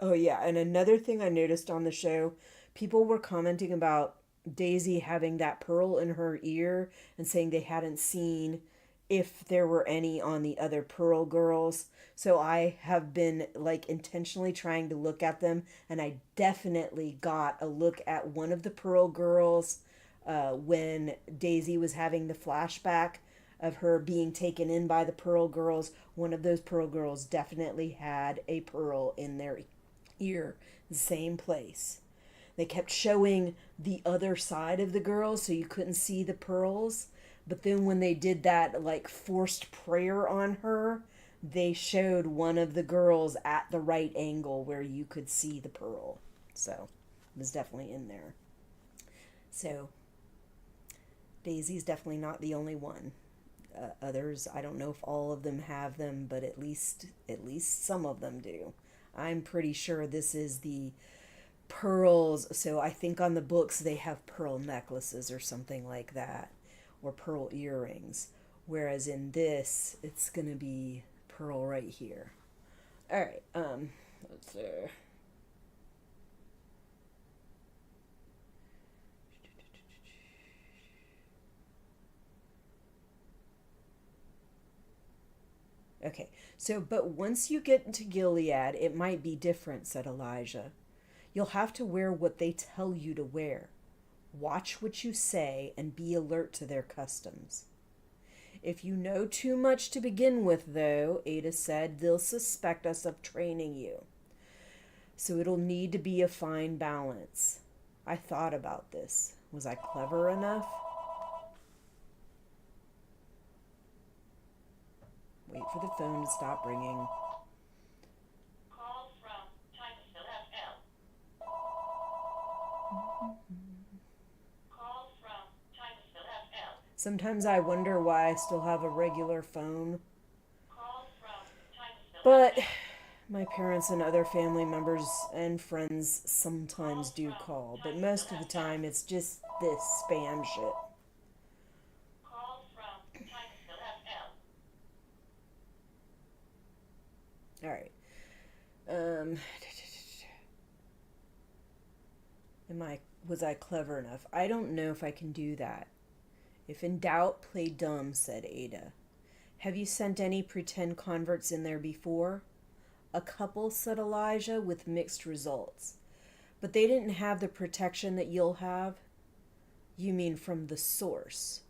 Oh yeah, and another thing I noticed on the show, people were commenting about Daisy having that pearl in her ear and saying they hadn't seen if there were any on the other Pearl Girls. So I have been intentionally trying to look at them, and I definitely got a look at one of the Pearl Girls when Daisy was having the flashback of her being taken in by the Pearl Girls. One of those Pearl Girls definitely had a pearl in their ear, the same place. They kept showing the other side of the girl so you couldn't see the pearls. But then when they did that forced prayer on her, they showed one of the girls at the right angle where you could see the pearl. So it was definitely in there. So Daisy's definitely not the only one. Others, I don't know if all of them have them, but at least some of them do. I'm pretty sure this is the pearls. So I think on the books they have pearl necklaces or something like that, or pearl earrings. Whereas in this, it's going to be pearl right here. All right, let's see. Okay, so, but once you get into Gilead, it might be different, said Elijah. You'll have to wear what they tell you to wear. Watch what you say and be alert to their customs. If you know too much to begin with, though, Ada said, they'll suspect us of training you. So it'll need to be a fine balance. I thought about this. Was I clever enough? Wait for the phone to stop ringing. Call from Titusville FL. Call from Titusville FL. Sometimes I wonder why I still have a regular phone. Call from Titusville But FL. my parents and other family members and friends sometimes do call. But most of the time it's just this spam shit. Call from Titusville FL. All right. Was I clever enough? I don't know if I can do that. If in doubt, play dumb, said Ada. Have you sent any pretend converts in there before? A couple, said Elijah, with mixed results. But they didn't have the protection that you'll have? You mean from the source?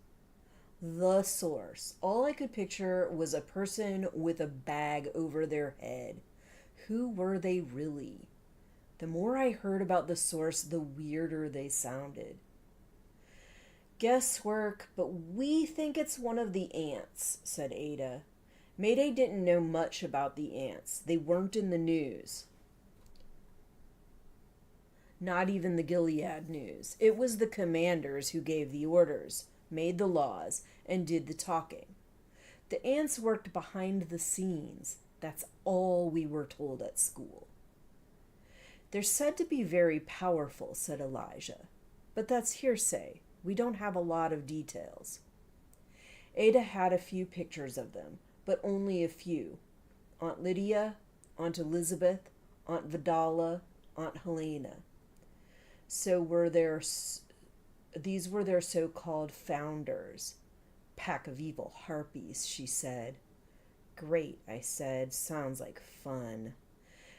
The source. All I could picture was a person with a bag over their head. Who were they really? The more I heard about the source, the weirder they sounded. Guesswork, but we think it's one of the ants, said Ada. Mayday didn't know much about the ants. They weren't in the news. Not even the Gilead news. It was the commanders who gave the orders, made the laws, and did the talking. The ants worked behind the scenes. That's all we were told at school. They're said to be very powerful, said Elijah. But that's hearsay. We don't have a lot of details. Ada had a few pictures of them, but only a few. Aunt Lydia, Aunt Elizabeth, Aunt Vidala, Aunt Helena. So these were their so-called founders. Pack of evil harpies, she said. Great, I said. Sounds like fun.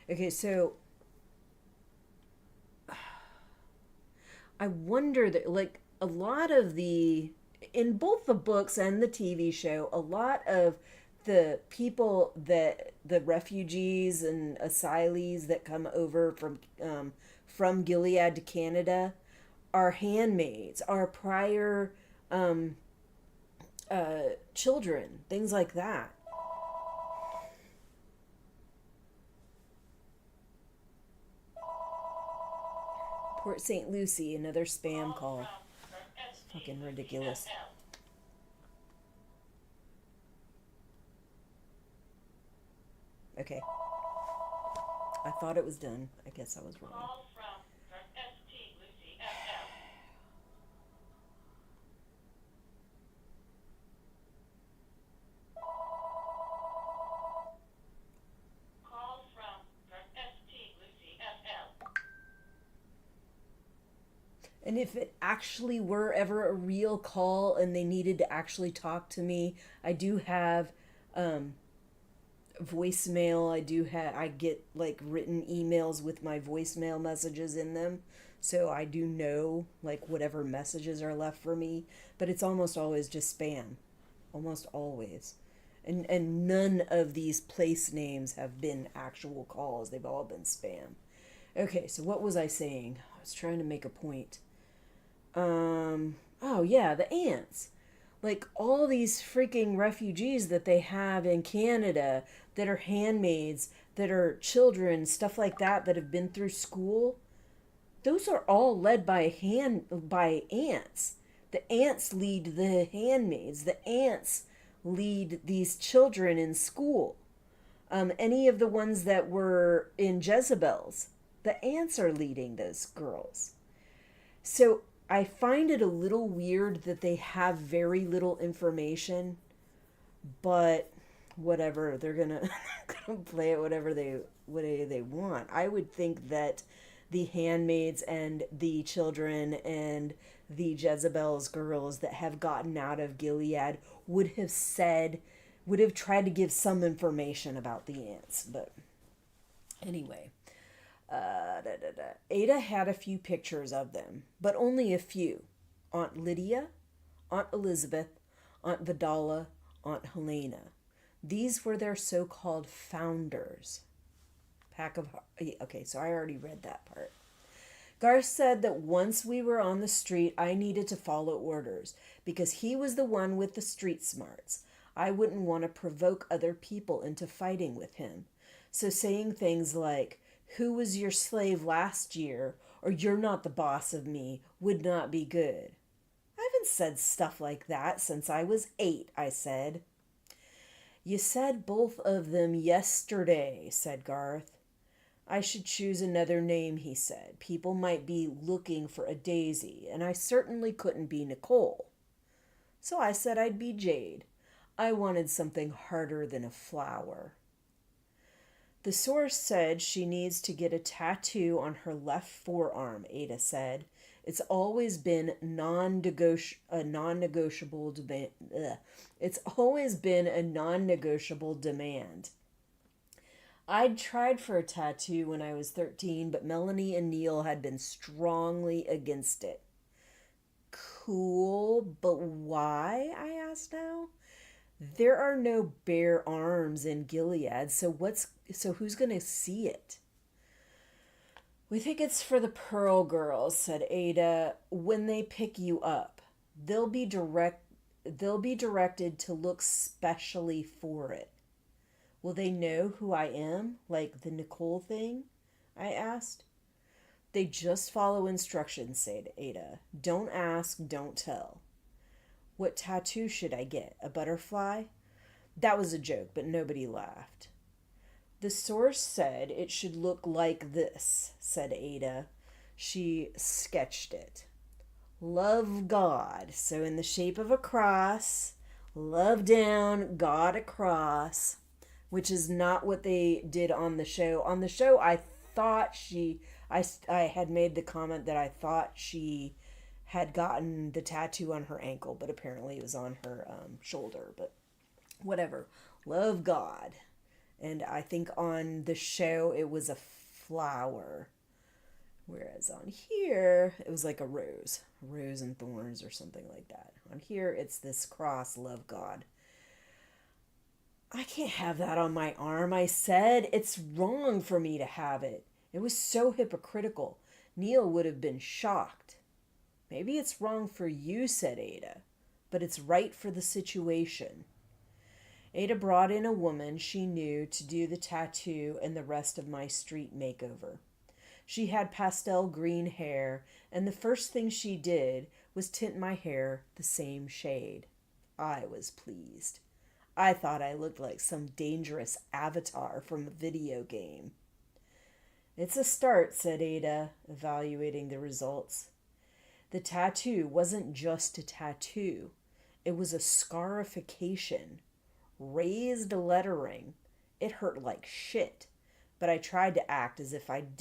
Okay, so I wonder that, like, a lot of in both the books and the TV show, a lot of the people the refugees and asylees that come over from Gilead to Canada are handmaids, are prior children, things like that. Port St. Lucie, another spam call. Fucking ridiculous. Okay. I thought it was done. I guess I was wrong. Call from ST Lucy FL. Call from ST Lucy FL. And if it actually were ever a real call and they needed to actually talk to me, I do have voicemail. I get like written emails with my voicemail messages in them. So I do know like whatever messages are left for me, but it's almost always just spam. Almost always. And none of these place names have been actual calls. They've all been spam. Okay, so what was I saying? I was trying to make a point. Oh yeah, the ants. Like all these freaking refugees that they have in Canada that are handmaids, that are children, stuff like that have been through school. Those are all led by ants. The ants lead the handmaids. The ants lead these children in school. Any of the ones that were in Jezebel's, the ants are leading those girls. So I find it a little weird that they have very little information, but whatever, they're gonna play it whatever they want. I would think that the handmaids and the children and the Jezebel's girls that have gotten out of Gilead would have tried to give some information about the ants, but anyway. Ada had a few pictures of them, but only a few. Aunt Lydia, Aunt Elizabeth, Aunt Vidala, Aunt Helena. These were their so-called founders. Okay, so I already read that part. Garth said that once we were on the street, I needed to follow orders because he was the one with the street smarts. I wouldn't want to provoke other people into fighting with him. So saying things like, "Who was your slave last year?" or "You're not the boss of me," would not be good. I haven't said stuff like that since I was 8, I said. You said both of them yesterday, said Garth. I should choose another name, he said. People might be looking for a daisy, and I certainly couldn't be Nicole. So I said I'd be Jade. I wanted something harder than a flower. The source said she needs to get a tattoo on her left forearm, Ada said. It's always been a non-negotiable demand. It's always been a non-negotiable demand. I'd tried for a tattoo when I was 13, but Melanie and Neil had been strongly against it. Cool, but why? I asked now. There are no bare arms in Gilead, so who's going to see it? We think it's for the Pearl Girls, said Ada. When they pick you up, they'll be directed to look specially for it. Will they know who I am, like the Nicole thing? I asked. They just follow instructions, said Ada. Don't ask, don't tell. What tattoo should I get? A butterfly? That was a joke, but nobody laughed. The source said it should look like this, said Ada. She sketched it. Love God, so in the shape of a cross, love down, God across, which is not what they did on the show. On the show, I thought I had made the comment that I thought she had gotten the tattoo on her ankle, but apparently it was on her shoulder. But whatever. Love God. And I think on the show it was a flower. Whereas on here, it was like a rose and thorns or something like that. On here, it's this cross, love God. I can't have that on my arm, I said. It's wrong for me to have it. It was so hypocritical. Neil would have been shocked. Maybe it's wrong for you, said Ada, but it's right for the situation. Ada brought in a woman she knew to do the tattoo and the rest of my street makeover. She had pastel green hair, and the first thing she did was tint my hair the same shade. I was pleased. I thought I looked like some dangerous avatar from a video game. It's a start, said Ada, evaluating the results. The tattoo wasn't just a tattoo. It was a scarification. Raised lettering. It hurt like shit, but I tried to act as if it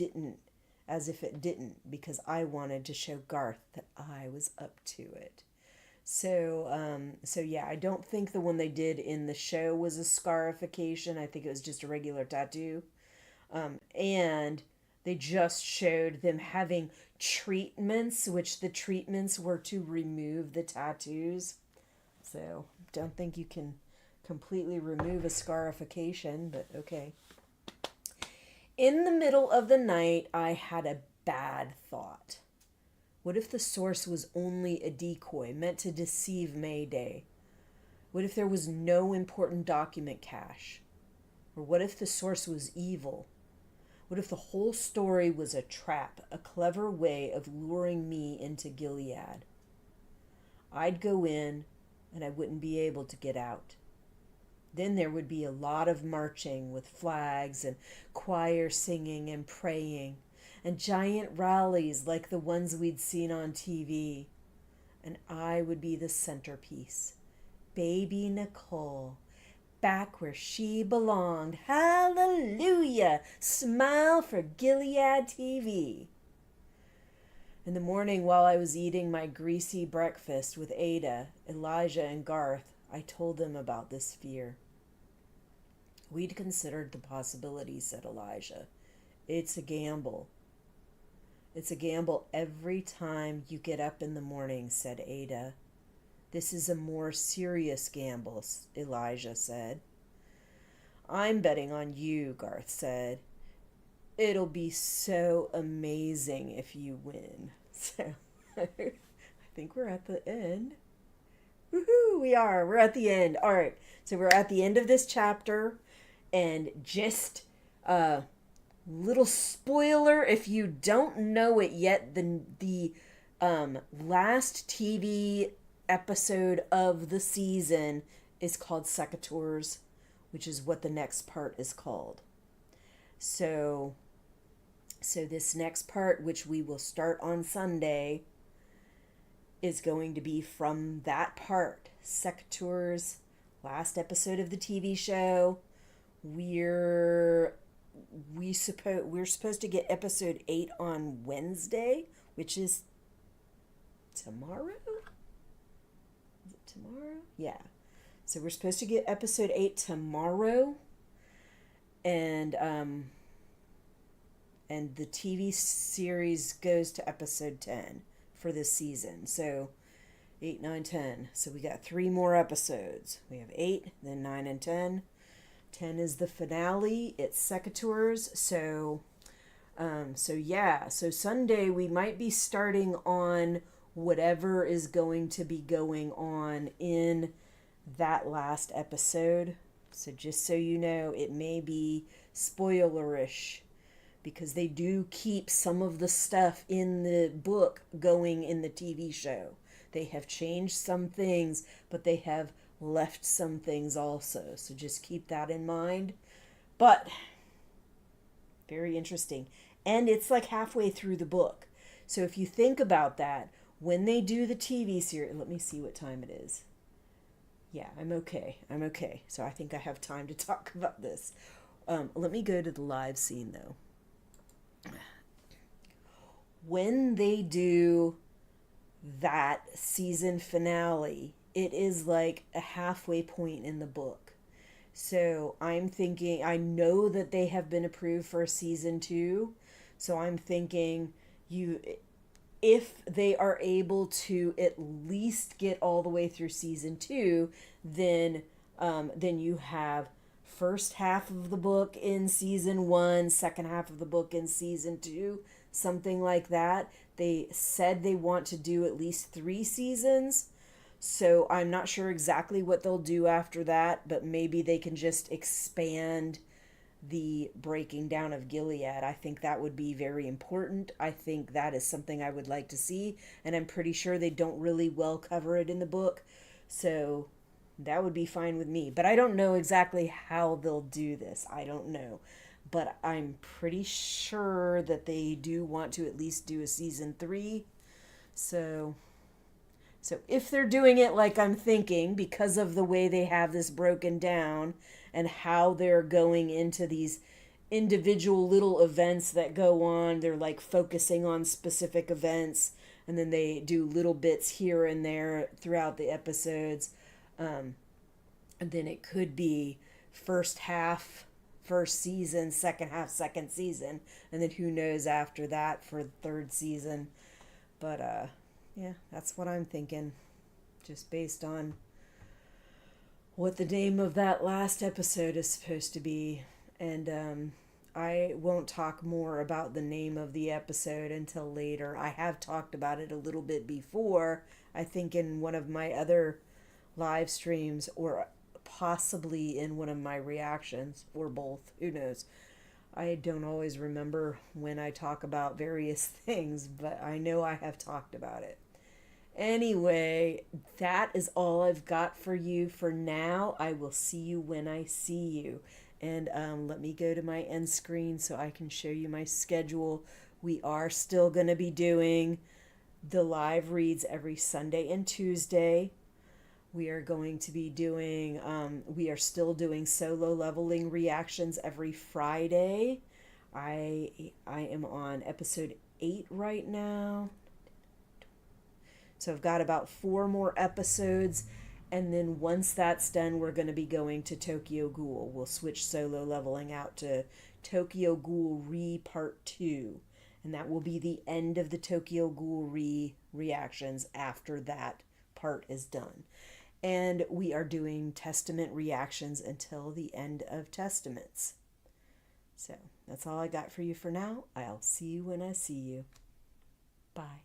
didn't, because I wanted to show Garth that I was up to it. So yeah, I don't think the one they did in the show was a scarification. I think it was just a regular tattoo. And they just showed them having treatments, which the treatments were to remove the tattoos. So don't think you can completely remove a scarification, but okay. In the middle of the night, I had a bad thought. What if the source was only a decoy meant to deceive Mayday? What if there was no important document cache? Or what if the source was evil? What if the whole story was a trap, a clever way of luring me into Gilead? I'd go in, and I wouldn't be able to get out. Then there would be a lot of marching with flags and choir singing and praying and giant rallies like the ones we'd seen on TV. And I would be the centerpiece. Baby Nicole, back where she belonged. Hallelujah! Smile for Gilead TV. In the morning, while I was eating my greasy breakfast with Ada, Elijah, and Garth, I told them about this fear. We'd considered the possibilities, said Elijah. It's a gamble. It's a gamble every time you get up in the morning, said Ada. This is a more serious gamble, Elijah said. I'm betting on you, Garth said. It'll be so amazing if you win. So, I think we're at the end. Woohoo, we are. We're at the end. All right. So we're at the end of this chapter. And just a little spoiler, if you don't know it yet, the last TV episode of the season is called Secateurs, which is what the next part is called. So this next part, which we will start on Sunday, is going to be from that part. Secateurs, last episode of the TV show. We're supposed to get episode 8 on Wednesday, which is tomorrow? Is it tomorrow? Yeah. So we're supposed to get episode 8 tomorrow. And the TV series goes to episode 10 for this season. So 8, 9, 10. So we got 3 more episodes. We have 8, then 9 and 10. 10 is the finale. It's Secateurs. So Sunday we might be starting on whatever is going to be going on in that last episode. So just so you know, it may be spoilerish because they do keep some of the stuff in the book going in the TV show. They have changed some things, but they have left some things also. So just keep that in mind. But very interesting. And it's like halfway through the book. So if you think about that, when they do the TV series, let me see what time it is. Yeah, I'm okay. I'm okay. So I think I have time to talk about this. Let me go to the live scene though. When they do that season finale, it is like a halfway point in the book. So I'm thinking, I know that they have been approved for season 2. So I'm thinking you if they are able to at least get all the way through season 2, then you have first half of the book in season 1, second half of the book in season 2, something like that. They said they want to do at least 3 seasons. So I'm not sure exactly what they'll do after that, but maybe they can just expand the breaking down of Gilead. I think that would be very important. I think that is something I would like to see, and I'm pretty sure they don't really well cover it in the book. So that would be fine with me. But I don't know exactly how they'll do this. I don't know. But I'm pretty sure that they do want to at least do a season 3. So if they're doing it like I'm thinking, because of the way they have this broken down and how they're going into these individual little events that go on, they're like focusing on specific events, and then they do little bits here and there throughout the episodes. And then it could be first half, first season, second half, second season, and then who knows after that for the third season. But yeah, that's what I'm thinking, just based on what the name of that last episode is supposed to be. And I won't talk more about the name of the episode until later. I have talked about it a little bit before, I think in one of my other live streams, or possibly in one of my reactions, or both, who knows. I don't always remember when I talk about various things, but I know I have talked about it. Anyway, that is all I've got for you for now. I will see you when I see you. And let me go to my end screen so I can show you my schedule. We are still going to be doing the live reads every Sunday and Tuesday. We are going to be doing, we are still doing solo leveling reactions every Friday. I am on episode 8 right now. So I've got about 4 more episodes, and then once that's done, we're going to be going to Tokyo Ghoul. We'll switch solo leveling out to Tokyo Ghoul Part 2, and that will be the end of the Tokyo Ghoul reactions after that part is done. And we are doing Testament reactions until the end of Testaments. So that's all I got for you for now. I'll see you when I see you. Bye.